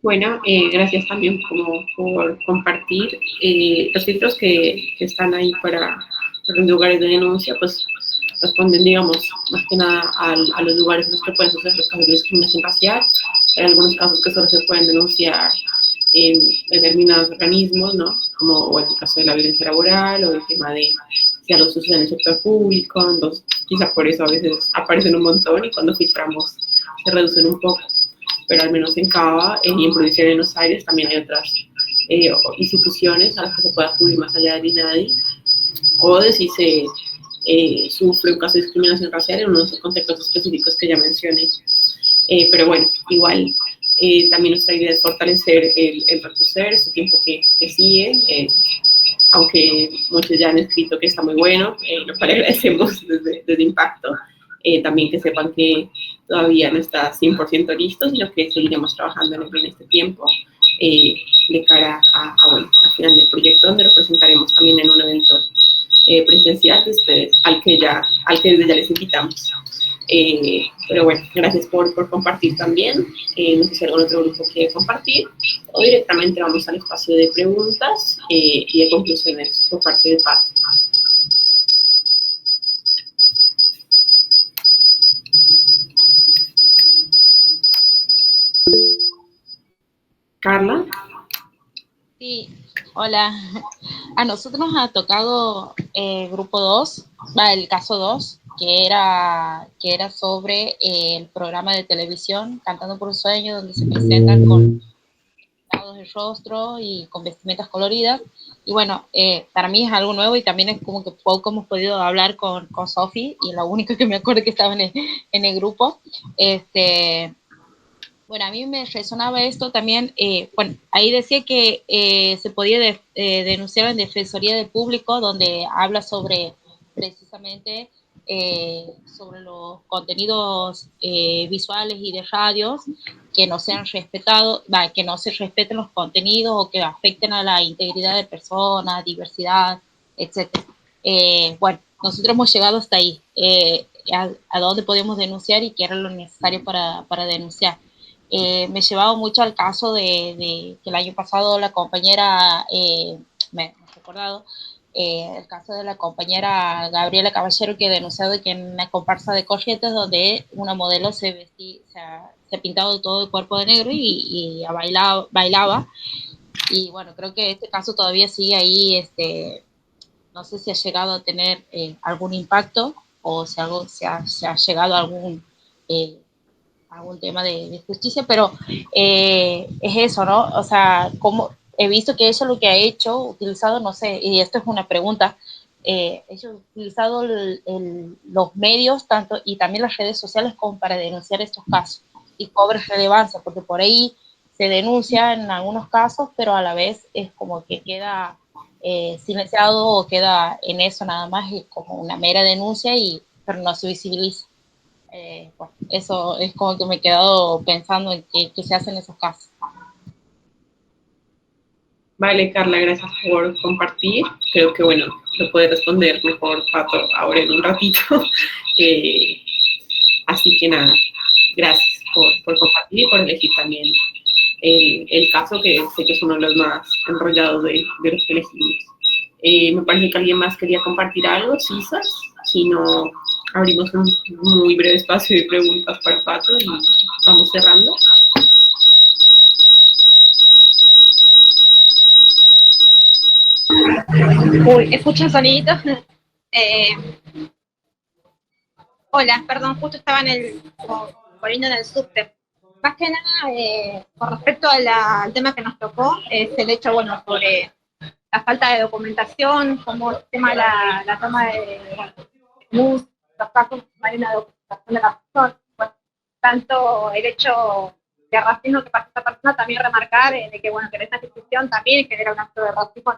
Bueno, gracias también por compartir. Los filtros que están ahí para los lugares de denuncia, pues responden, digamos, más que nada a los lugares en los que pueden suceder los casos de discriminación racial. Hay algunos casos que solo se pueden denunciar en determinados organismos, ¿no? Como en el caso de la violencia laboral o el tema de si algo sucede en el sector público. Entonces, quizá por eso a veces aparecen un montón y cuando filtramos se reducen un poco. Pero al menos en Cava y en Provincia de Buenos Aires también hay otras instituciones a las que se puede acudir más allá del INADI, o de si se sufre un caso de discriminación racial en uno de esos contextos específicos que ya mencioné. Pero bueno, igual también nuestra idea es fortalecer el recurser, este tiempo que sigue, aunque muchos ya han escrito que está muy bueno, lo cual agradecemos desde Impacto. También que sepan que todavía no está 100% listo, sino que seguiremos trabajando en este tiempo de cara bueno, al final del proyecto, donde lo presentaremos también en un evento presencial de ustedes, al que desde ya les invitamos. Pero bueno, gracias por compartir también. No sé si algún otro grupo quiere compartir, o directamente vamos al espacio de preguntas y de conclusiones por parte de Pat. Carla. Sí, hola. A nosotros nos ha tocado grupo 2, el caso 2, que era sobre el programa de televisión Cantando por un Sueño, donde se presentan con lados de rostro y con vestimentas coloridas. Y bueno, para mí es algo nuevo y también es como que poco hemos podido hablar con Sofi, y la única que me acuerdo que estaba en el grupo. Bueno, a mí me resonaba esto también, bueno, ahí decía que se podía denunciar en Defensoría del Público, donde habla sobre precisamente sobre los contenidos visuales y de radios que no sean respetados, que no se respeten los contenidos o que afecten a la integridad de personas, diversidad, etc. Bueno, nosotros hemos llegado hasta ahí, a dónde podemos denunciar y qué era lo necesario para denunciar. Me llevaba mucho al caso de que el año pasado la compañera, me he recordado, el caso de la compañera Gabriela Caballero, que denunció de que en una comparsa de Corrientes, donde una modelo se ha pintado todo el cuerpo de negro y bailaba. Y bueno, creo que este caso todavía sigue ahí, no sé si ha llegado a tener algún impacto o si se ha llegado a algún tema de justicia, pero es eso, ¿no? O sea, como he visto que eso es lo que ha hecho, utilizado, no sé, y esto es una pregunta, ella ha utilizado los medios tanto y también las redes sociales como para denunciar estos casos y cobre relevancia, porque por ahí se denuncia en algunos casos, pero a la vez es como que queda silenciado o queda en eso nada más, como una mera denuncia, pero no se visibiliza. Bueno, eso es como que me he quedado pensando en qué se hace en esos casos. Vale, Carla, gracias por compartir. Creo que, bueno, lo puede responder mejor Pato ahora en un ratito. Así que nada, gracias por compartir y por elegir también el caso, que sé que es uno de los más enrollados de los que elegimos. Me parece que alguien más quería compartir algo, Cisas. Si no, abrimos un muy breve espacio de preguntas para Pato y vamos cerrando. Uy, ¿escuchan soniditos? Hola, perdón, justo estaba poniendo en el subte. Más que nada, con respecto al tema que nos tocó, es el hecho, bueno, sobre la falta de documentación, como el tema de la toma de luz, los casos, no hay una documentación de la persona. Bueno, tanto el hecho de racismo que pasa esta persona, también remarcar de que, bueno, que en esta institución también genera un acto de racismo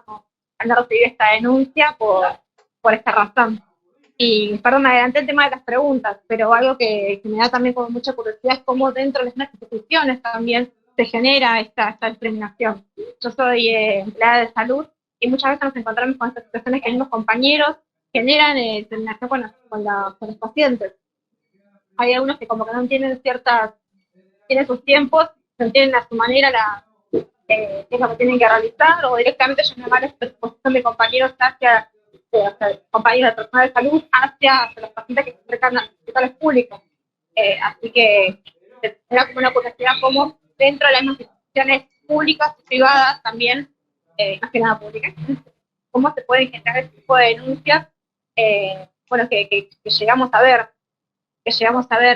al no recibir esta denuncia por esta razón. Y, perdón, me adelanté el tema de las preguntas, pero algo que me da también como mucha curiosidad es cómo dentro de las instituciones también se genera esta discriminación. Yo soy empleada de salud y muchas veces nos encontramos con estas situaciones que mismos compañeros generan discriminación con los pacientes. Hay algunos que como que no entienden tienen sus tiempos, no entienden a su manera qué es lo que tienen que realizar, o directamente yo me mala exposición de compañeros compañeros de personal de salud hacia los pacientes que se acercan a los hospitales públicos. Así que era como una curiosidad cómo dentro de las instituciones públicas y privadas también, más que nada públicas, cómo se pueden generar este tipo de denuncias, bueno, que llegamos a ver.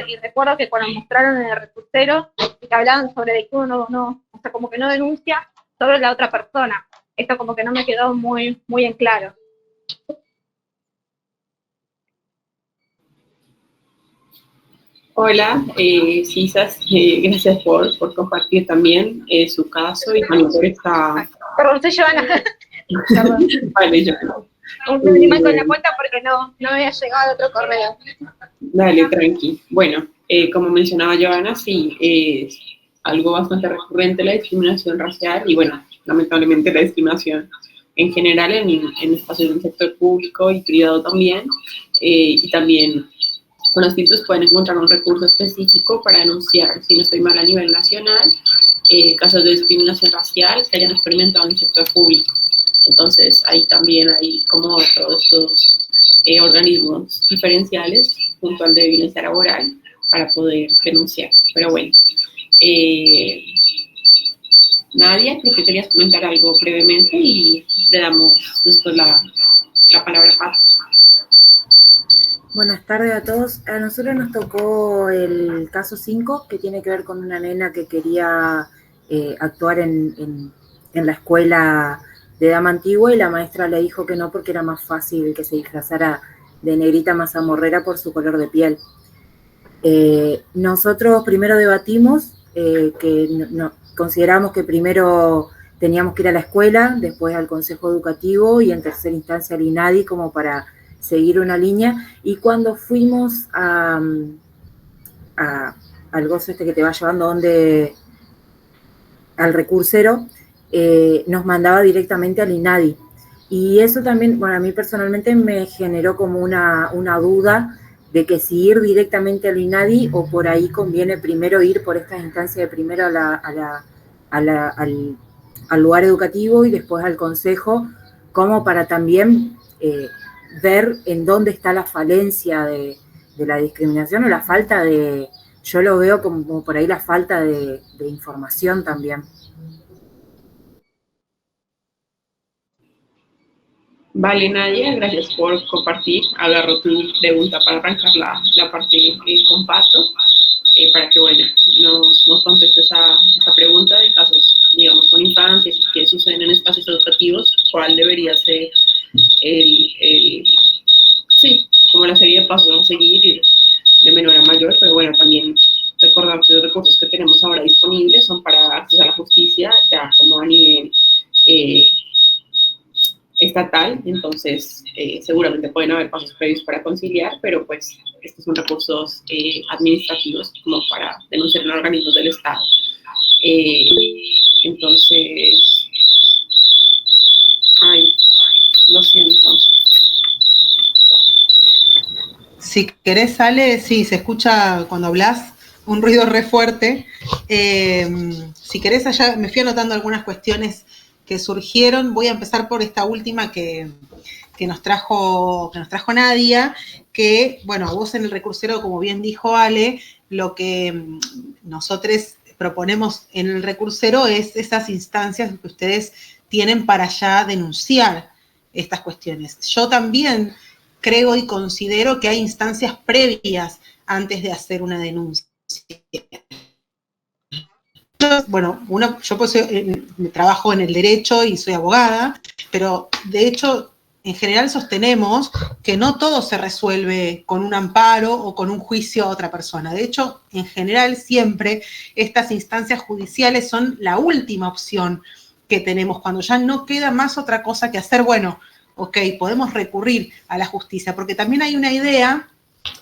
Y recuerdo que cuando mostraron en el recursero y que hablaban sobre de que uno o sea, como que no denuncia sobre la otra persona. Esto como que no me quedó muy, muy en claro. Hola, Cisas, gracias por compartir también su caso y también por esta... Perdón, soy Joana. Perdón. Vale, Joana. Un animal con la cuenta porque no me había llegado otro correo. Dale, tranqui. Bueno, como mencionaba Joana, sí, es algo bastante recurrente la discriminación racial y, bueno, lamentablemente la discriminación en general en espacios del sector público y privado también, y también con los títulos pueden encontrar un recurso específico para denunciar, si no estoy mal, a nivel nacional, casos de discriminación racial que hayan experimentado en el sector público. Entonces, ahí también hay como todos estos organismos diferenciales junto al de violencia laboral para poder denunciar. Pero bueno, Nadia, creo que querías comentar algo brevemente y le damos después la palabra a Pat. Buenas tardes a todos. A nosotros nos tocó el caso 5, que tiene que ver con una nena que quería actuar en la escuela de dama antigua y la maestra le dijo que no porque era más fácil que se disfrazara de negrita mazamorrera por su color de piel. Nosotros primero debatimos que consideramos que primero teníamos que ir a la escuela, después al consejo educativo y en tercera instancia al INADI como para seguir una línea, y cuando fuimos al gozo que te va llevando al recursero, nos mandaba directamente al INADI. Y eso también, bueno, a mí personalmente me generó como una duda de que si ir directamente al INADI o por ahí conviene primero ir por estas instancias de primero al lugar educativo y después al consejo, como para también ver en dónde está la falencia de la discriminación o la falta de, yo lo veo como por ahí la falta de información también. Vale, Nadia, gracias por compartir. Agarro tu pregunta para arrancar la parte con Pato, para que, bueno, nos contestes esa pregunta de casos, digamos, con infancias que suceden en espacios educativos, cuál debería ser sí, como la serie de pasos a seguir de menor a mayor, pero bueno, también recordar que los recursos que tenemos ahora disponibles son para acceder a la justicia, ya como a nivel estatal, entonces seguramente pueden haber pasos previos para conciliar, pero pues estos son recursos administrativos como para denunciar en organismos del Estado. Entonces, lo siento. Si querés, Ale, sí, se escucha cuando hablas un ruido re fuerte. Si querés, allá me fui anotando algunas cuestiones que surgieron. Voy a empezar por esta última que nos trajo Nadia, que, bueno, vos en el recursero, como bien dijo Ale, lo que nosotros proponemos en el recursero es esas instancias que ustedes tienen para ya denunciar estas cuestiones. Yo también creo y considero que hay instancias previas antes de hacer una denuncia. Bueno, yo pues, trabajo en el derecho y soy abogada, pero de hecho, en general sostenemos que no todo se resuelve con un amparo o con un juicio a otra persona. De hecho, en general siempre estas instancias judiciales son la última opción que tenemos cuando ya no queda más otra cosa que hacer. Bueno, ok, podemos recurrir a la justicia, porque también hay una idea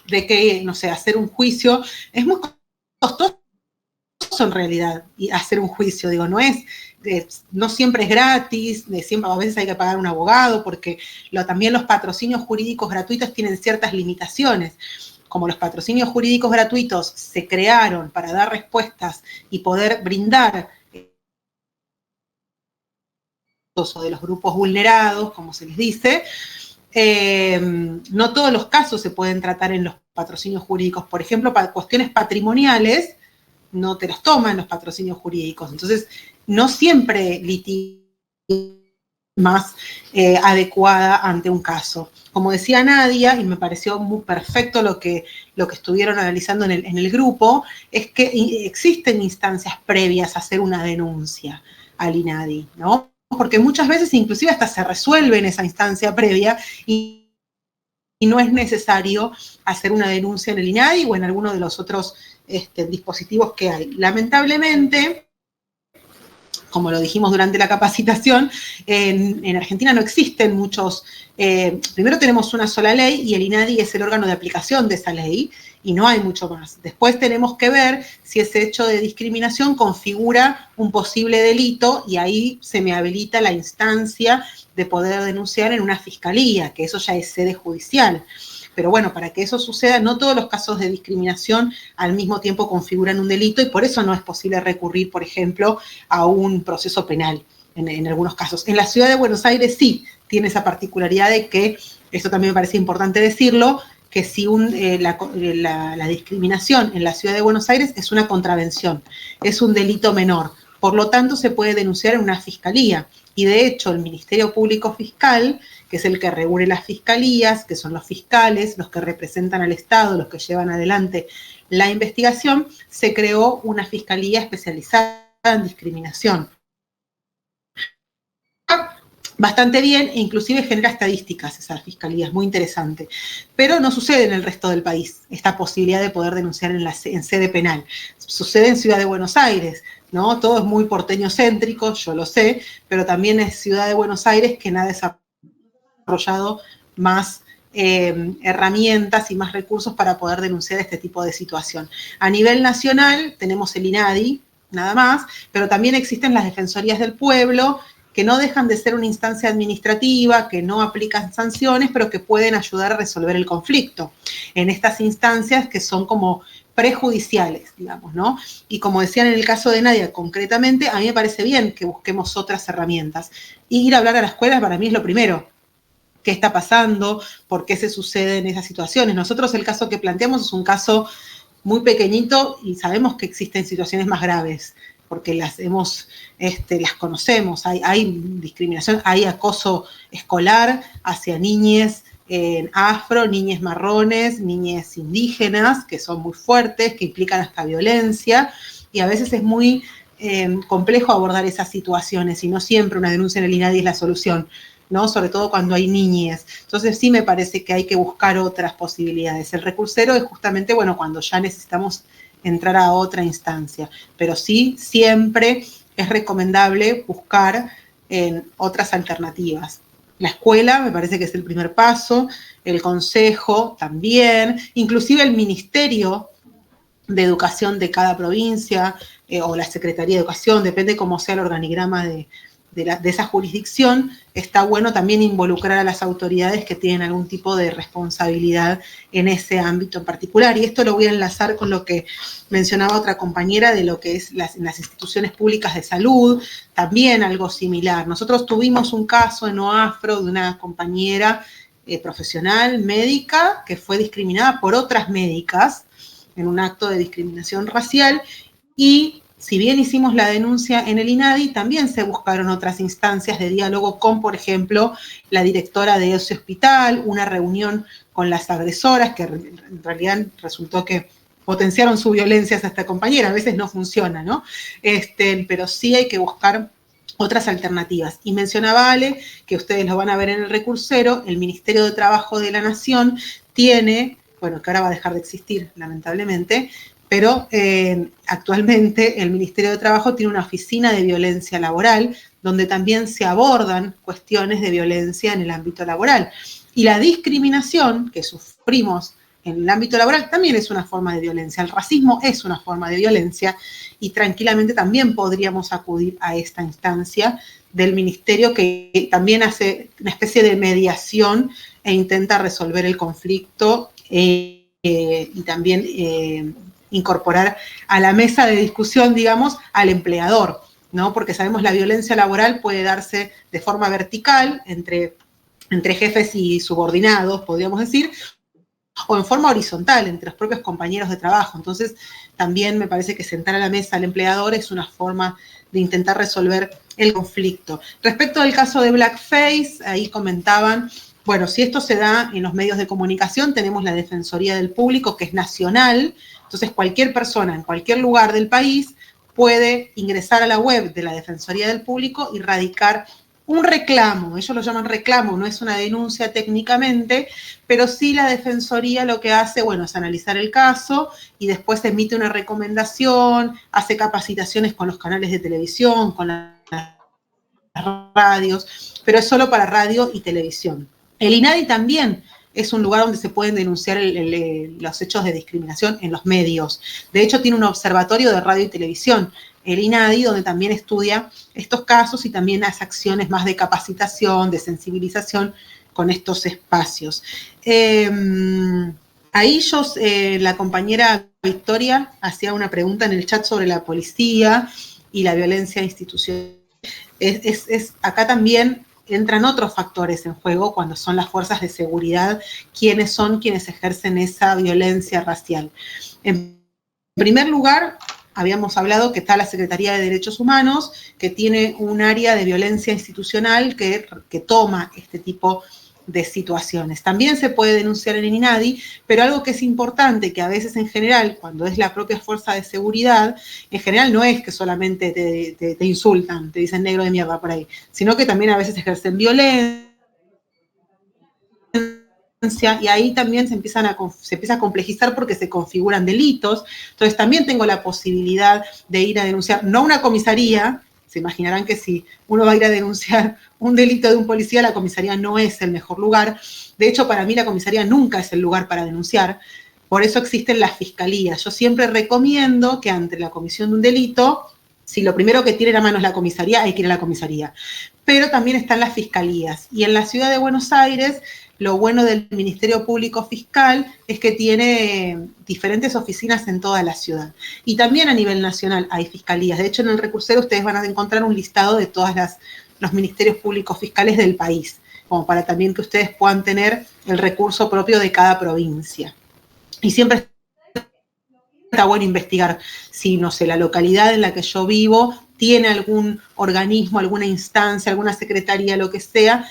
de que, no sé, hacer un juicio es muy costoso en realidad, y hacer un juicio, digo, no siempre es gratis, siempre, a veces hay que pagar un abogado, porque también los patrocinios jurídicos gratuitos tienen ciertas limitaciones. Como los patrocinios jurídicos gratuitos se crearon para dar respuestas y poder brindar o de los grupos vulnerados, como se les dice, no todos los casos se pueden tratar en los patrocinios jurídicos. Por ejemplo, para cuestiones patrimoniales, no te los toman los patrocinios jurídicos. Entonces, no siempre litigar más adecuada ante un caso. Como decía Nadia, y me pareció muy perfecto lo que estuvieron analizando en el grupo, es que existen instancias previas a hacer una denuncia al INADI, ¿no? Porque muchas veces inclusive hasta se resuelve en esa instancia previa y no es necesario hacer una denuncia en el INADI o en alguno de los otros dispositivos que hay. Lamentablemente, como lo dijimos durante la capacitación, en Argentina no existen muchos, primero tenemos una sola ley y el INADI es el órgano de aplicación de esa ley y no hay mucho más. Después tenemos que ver si ese hecho de discriminación configura un posible delito y ahí se me habilita la instancia de poder denunciar en una fiscalía, que eso ya es sede judicial. Pero bueno, para que eso suceda, no todos los casos de discriminación al mismo tiempo configuran un delito y por eso no es posible recurrir, por ejemplo, a un proceso penal en algunos casos. En la ciudad de Buenos Aires sí tiene esa particularidad de que, esto también me parece importante decirlo, que si la discriminación en la ciudad de Buenos Aires es una contravención, es un delito menor. Por lo tanto, se puede denunciar en una fiscalía. Y de hecho, el Ministerio Público Fiscal, que es el que regula las fiscalías, que son los fiscales, los que representan al Estado, los que llevan adelante la investigación, se creó una fiscalía especializada en discriminación. Bastante bien, e inclusive genera estadísticas esa fiscalía, es muy interesante. Pero no sucede en el resto del país, esta posibilidad de poder denunciar en sede penal. Sucede en Ciudad de Buenos Aires, ¿no? Todo es muy porteño-céntrico, yo lo sé, pero también es Ciudad de Buenos Aires quien ha desarrollado más herramientas y más recursos para poder denunciar este tipo de situación. A nivel nacional tenemos el INADI, nada más, pero también existen las defensorías del pueblo, que no dejan de ser una instancia administrativa, que no aplican sanciones, pero que pueden ayudar a resolver el conflicto en estas instancias que son como prejudiciales, digamos, ¿no? Y como decían en el caso de Nadia, concretamente, a mí me parece bien que busquemos otras herramientas. Y ir a hablar a la escuela para mí es lo primero. ¿Qué está pasando? ¿Por qué se suceden esas situaciones? Nosotros el caso que planteamos es un caso muy pequeñito y sabemos que existen situaciones más graves, porque las conocemos, hay discriminación, hay acoso escolar hacia niñes afro, niñes marrones, niñes indígenas, que son muy fuertes, que implican hasta violencia, y a veces es muy complejo abordar esas situaciones, y no siempre una denuncia en el INADI es la solución, ¿no? Sobre todo cuando hay niñez. Entonces sí me parece que hay que buscar otras posibilidades. El recursero es justamente, bueno, cuando ya necesitamos entrar a otra instancia, pero sí siempre es recomendable buscar en otras alternativas. La escuela me parece que es el primer paso, el consejo también, inclusive el Ministerio de Educación de cada provincia o la Secretaría de Educación, depende cómo sea el organigrama de esa jurisdicción. Está bueno también involucrar a las autoridades que tienen algún tipo de responsabilidad en ese ámbito en particular. Y esto lo voy a enlazar con lo que mencionaba otra compañera de lo que es las instituciones públicas de salud, también algo similar. Nosotros tuvimos un caso en OAFRO de una compañera profesional, médica, que fue discriminada por otras médicas en un acto de discriminación racial, y si bien hicimos la denuncia en el INADI, también se buscaron otras instancias de diálogo con, por ejemplo, la directora de ese hospital, una reunión con las agresoras, que en realidad resultó que potenciaron su violencia hacia esta compañera. A veces no funciona, ¿no? Pero sí hay que buscar otras alternativas. Y mencionaba Ale, que ustedes lo van a ver en el recursero, el Ministerio de Trabajo de la Nación tiene, bueno, que ahora va a dejar de existir, lamentablemente, pero actualmente el Ministerio de Trabajo tiene una oficina de violencia laboral donde también se abordan cuestiones de violencia en el ámbito laboral. Y la discriminación que sufrimos en el ámbito laboral también es una forma de violencia. El racismo es una forma de violencia y tranquilamente también podríamos acudir a esta instancia del Ministerio, que también hace una especie de mediación e intenta resolver el conflicto y también incorporar a la mesa de discusión, digamos, al empleador, ¿no? Porque sabemos la violencia laboral puede darse de forma vertical entre jefes y subordinados, podríamos decir, o en forma horizontal entre los propios compañeros de trabajo. Entonces, también me parece que sentar a la mesa al empleador es una forma de intentar resolver el conflicto. Respecto al caso de Blackface, ahí comentaban, bueno, si esto se da en los medios de comunicación, tenemos la Defensoría del Público, que es nacional. Entonces, cualquier persona en cualquier lugar del país puede ingresar a la web de la Defensoría del Público y radicar un reclamo. Ellos lo llaman reclamo, no es una denuncia técnicamente, pero sí la Defensoría lo que hace, bueno, es analizar el caso y después emite una recomendación, hace capacitaciones con los canales de televisión, con las radios, pero es solo para radio y televisión. El INADI también es un lugar donde se pueden denunciar los hechos de discriminación en los medios. De hecho, tiene un observatorio de radio y televisión, el INADI, donde también estudia estos casos y también hace acciones más de capacitación, de sensibilización con estos espacios. Ahí la compañera Victoria hacía una pregunta en el chat sobre la policía y la violencia institucional. Acá también entran otros factores en juego cuando son las fuerzas de seguridad quienes ejercen esa violencia racial. En primer lugar, habíamos hablado que está la Secretaría de Derechos Humanos, que tiene un área de violencia institucional que toma este tipo de situaciones. También se puede denunciar en el INADI, pero algo que es importante, que a veces en general, cuando es la propia fuerza de seguridad, en general no es que solamente te insultan, te dicen negro de mierda por ahí, sino que también a veces ejercen violencia, y ahí también se empieza a complejizar porque se configuran delitos. Entonces también tengo la posibilidad de ir a denunciar, no a una comisaría. Se imaginarán que si uno va a ir a denunciar un delito de un policía, la comisaría no es el mejor lugar. De hecho, para mí la comisaría nunca es el lugar para denunciar. Por eso existen las fiscalías. Yo siempre recomiendo que ante la comisión de un delito, si lo primero que tiene a mano es la comisaría, hay que ir a la comisaría. Pero también están las fiscalías. Y en la ciudad de Buenos Aires, lo bueno del Ministerio Público Fiscal es que tiene diferentes oficinas en toda la ciudad. Y también a nivel nacional hay fiscalías. De hecho, en el recursero ustedes van a encontrar un listado de todos los ministerios públicos fiscales del país, como para también que ustedes puedan tener el recurso propio de cada provincia. Y siempre está bueno investigar si, no sé, la localidad en la que yo vivo tiene algún organismo, alguna instancia, alguna secretaría, lo que sea,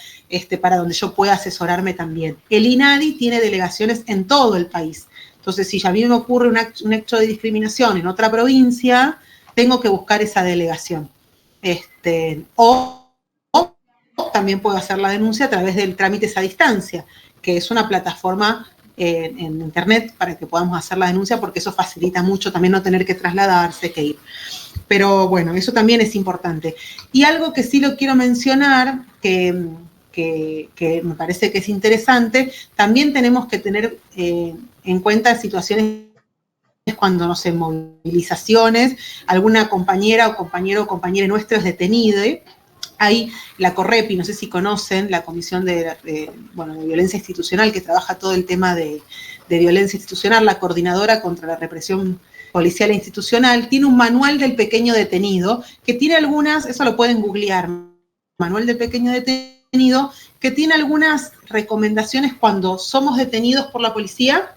para donde yo pueda asesorarme también. El INADI tiene delegaciones en todo el país. Entonces, si a mí me ocurre un hecho de discriminación en otra provincia, tengo que buscar esa delegación. O también puedo hacer la denuncia a través del Trámites a Distancia, que es una plataforma en internet para que podamos hacer la denuncia, porque eso facilita mucho también no tener que trasladarse, que ir. Pero bueno, eso también es importante. Y algo que sí lo quiero mencionar, que me parece que es interesante. También tenemos que tener en cuenta situaciones cuando, no sé, movilizaciones, alguna compañera o compañero nuestro es detenido. Hay la CORREPI, no sé si conocen, la Comisión de Violencia Institucional, que trabaja todo el tema de violencia institucional, la coordinadora contra la represión policial e institucional, tiene un manual del pequeño detenido, que tiene algunas, eso lo pueden googlear, manual del pequeño detenido, que tiene algunas recomendaciones cuando somos detenidos por la policía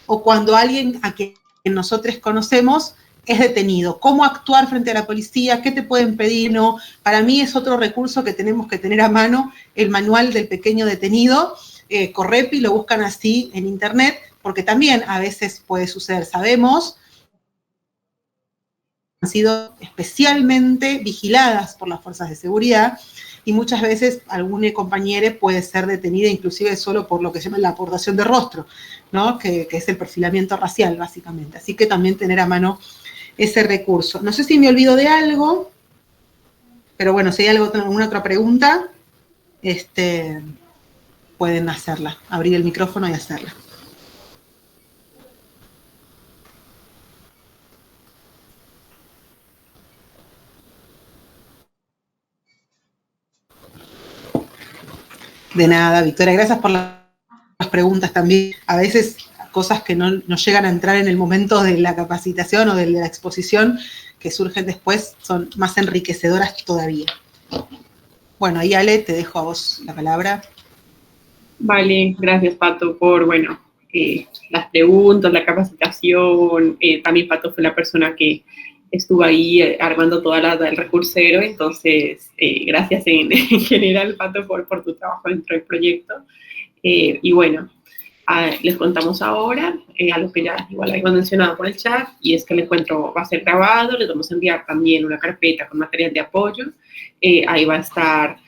o cuando alguien a quien nosotros conocemos es detenido. ¿Cómo actuar frente a la policía? ¿Qué te pueden pedir? No, para mí es otro recurso que tenemos que tener a mano, el manual del pequeño detenido. CORREPI, lo buscan así en internet, porque también a veces puede suceder, sabemos, han sido especialmente vigiladas por las fuerzas de seguridad y muchas veces algún compañero puede ser detenido inclusive solo por lo que se llama la aportación de rostro, ¿no? Que es el perfilamiento racial, básicamente. Así que también tener a mano ese recurso. No sé si me olvido de algo, pero bueno, si hay alguna otra pregunta, pueden hacerla, abrir el micrófono y hacerla. De nada, Victoria, gracias por las preguntas también. A veces cosas que no llegan a entrar en el momento de la capacitación o de la exposición que surgen después son más enriquecedoras todavía. Bueno, ahí Ale, te dejo a vos la palabra. Vale, gracias Pato por, las preguntas, la capacitación. También Pato fue la persona que estuvo ahí armando toda el recursero, entonces gracias en general Pato por tu trabajo dentro del proyecto. Y bueno, les contamos ahora a lo que ya igual habíamos mencionado por el chat, y es que el encuentro va a ser grabado, les vamos a enviar también una carpeta con material de apoyo, ahí va a estar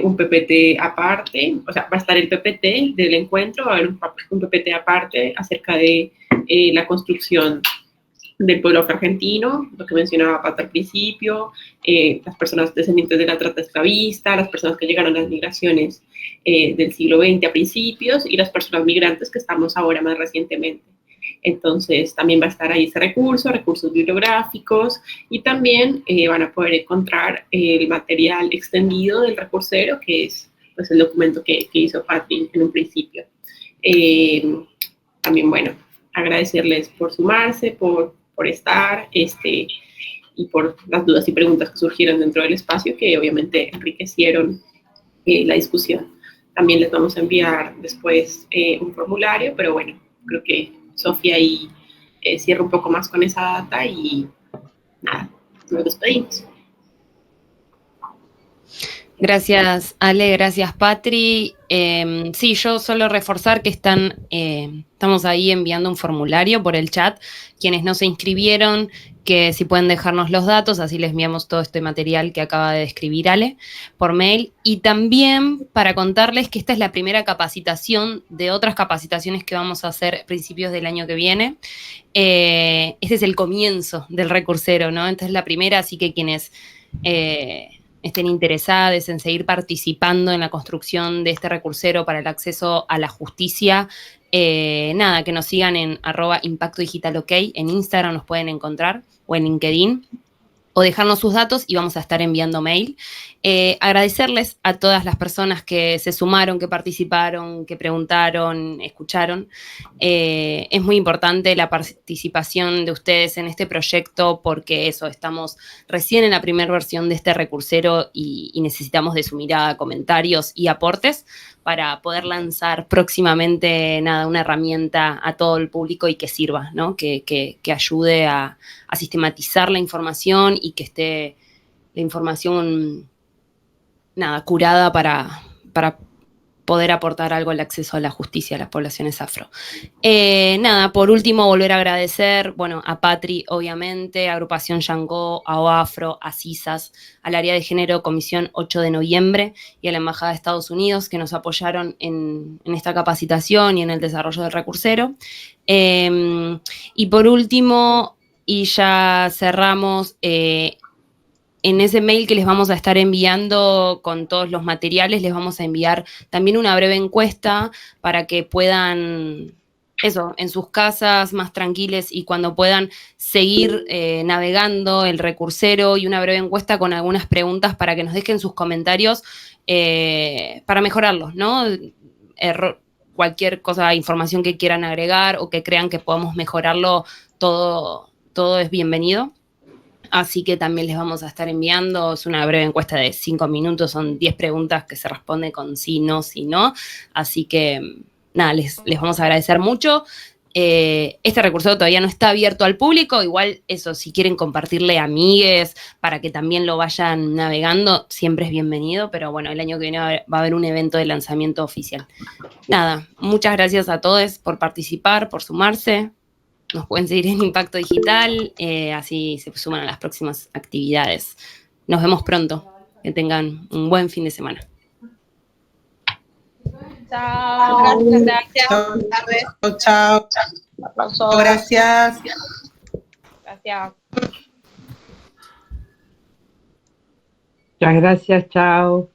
un PPT aparte, o sea, va a estar el PPT del encuentro, va a haber un PPT aparte acerca de la construcción del pueblo argentino, lo que mencionaba Pato al principio, las personas descendientes de la trata esclavista, las personas que llegaron a las migraciones del siglo XX a principios y las personas migrantes que estamos ahora más recientemente. Entonces también va a estar ahí ese recursos bibliográficos, y también van a poder encontrar el material extendido del recursero, que es pues, el documento que hizo Patri en un principio. También, bueno, agradecerles por sumarse, por estar, y por las dudas y preguntas que surgieron dentro del espacio, que obviamente enriquecieron la discusión. También les vamos a enviar después un formulario, pero bueno, creo que Sofía ahí cierra un poco más con esa data y nada, nos despedimos. Gracias, Ale, gracias, Patri. Sí, yo solo reforzar que estamos ahí enviando un formulario por el chat. Quienes no se inscribieron, que si pueden dejarnos los datos, así les enviamos todo este material que acaba de describir Ale por mail. Y también para contarles que esta es la primera capacitación de otras capacitaciones que vamos a hacer a principios del año que viene. Este es el comienzo del recursero, ¿no? Esta es la primera, así que quienes estén interesados en seguir participando en la construcción de este recursero para el acceso a la justicia, nada, que nos sigan en @impactodigitalok, en Instagram nos pueden encontrar, o en LinkedIn, o dejarnos sus datos y vamos a estar enviando mail. Agradecerles a todas las personas que se sumaron, que participaron, que preguntaron, escucharon. Es muy importante la participación de ustedes en este proyecto, porque estamos recién en la primera versión de este recursero y necesitamos de su mirada, comentarios y aportes para poder lanzar próximamente una herramienta a todo el público y que sirva, ¿no? Que ayude a sistematizar la información y que esté la información curada para poder aportar algo al acceso a la justicia a las poblaciones afro. Por último, volver a agradecer, a Patri, obviamente, a Agrupación Yangó, a OAFRO, a CISAS, al Área de Género, Comisión 8 de Noviembre, y a la Embajada de Estados Unidos, que nos apoyaron en esta capacitación y en el desarrollo del recursero. Y por último, y ya cerramos, en ese mail que les vamos a estar enviando con todos los materiales, les vamos a enviar también una breve encuesta para que puedan, eso, en sus casas más tranquiles y cuando puedan seguir navegando el recursero, y una breve encuesta con algunas preguntas para que nos dejen sus comentarios para mejorarlos, ¿no? Cualquier cosa, información que quieran agregar o que crean que podamos mejorarlo, todo es bienvenido. Así que también les vamos a estar enviando, es una breve encuesta de 5 minutos, son 10 preguntas que se responden con sí, no, sí, no. Así que, nada, les vamos a agradecer mucho. Este recurso todavía no está abierto al público, igual eso, si quieren compartirle a amigues para que también lo vayan navegando, siempre es bienvenido, pero bueno, el año que viene va a haber un evento de lanzamiento oficial. Nada, muchas gracias a todos por participar, por sumarse. Nos pueden seguir en Impacto Digital, así se suman a las próximas actividades. Nos vemos pronto. Que tengan un buen fin de semana. Chao. Gracias. Chao. Buenas tardes. Chao. Aplausos. Gracias. Gracias. Muchas gracias, chao.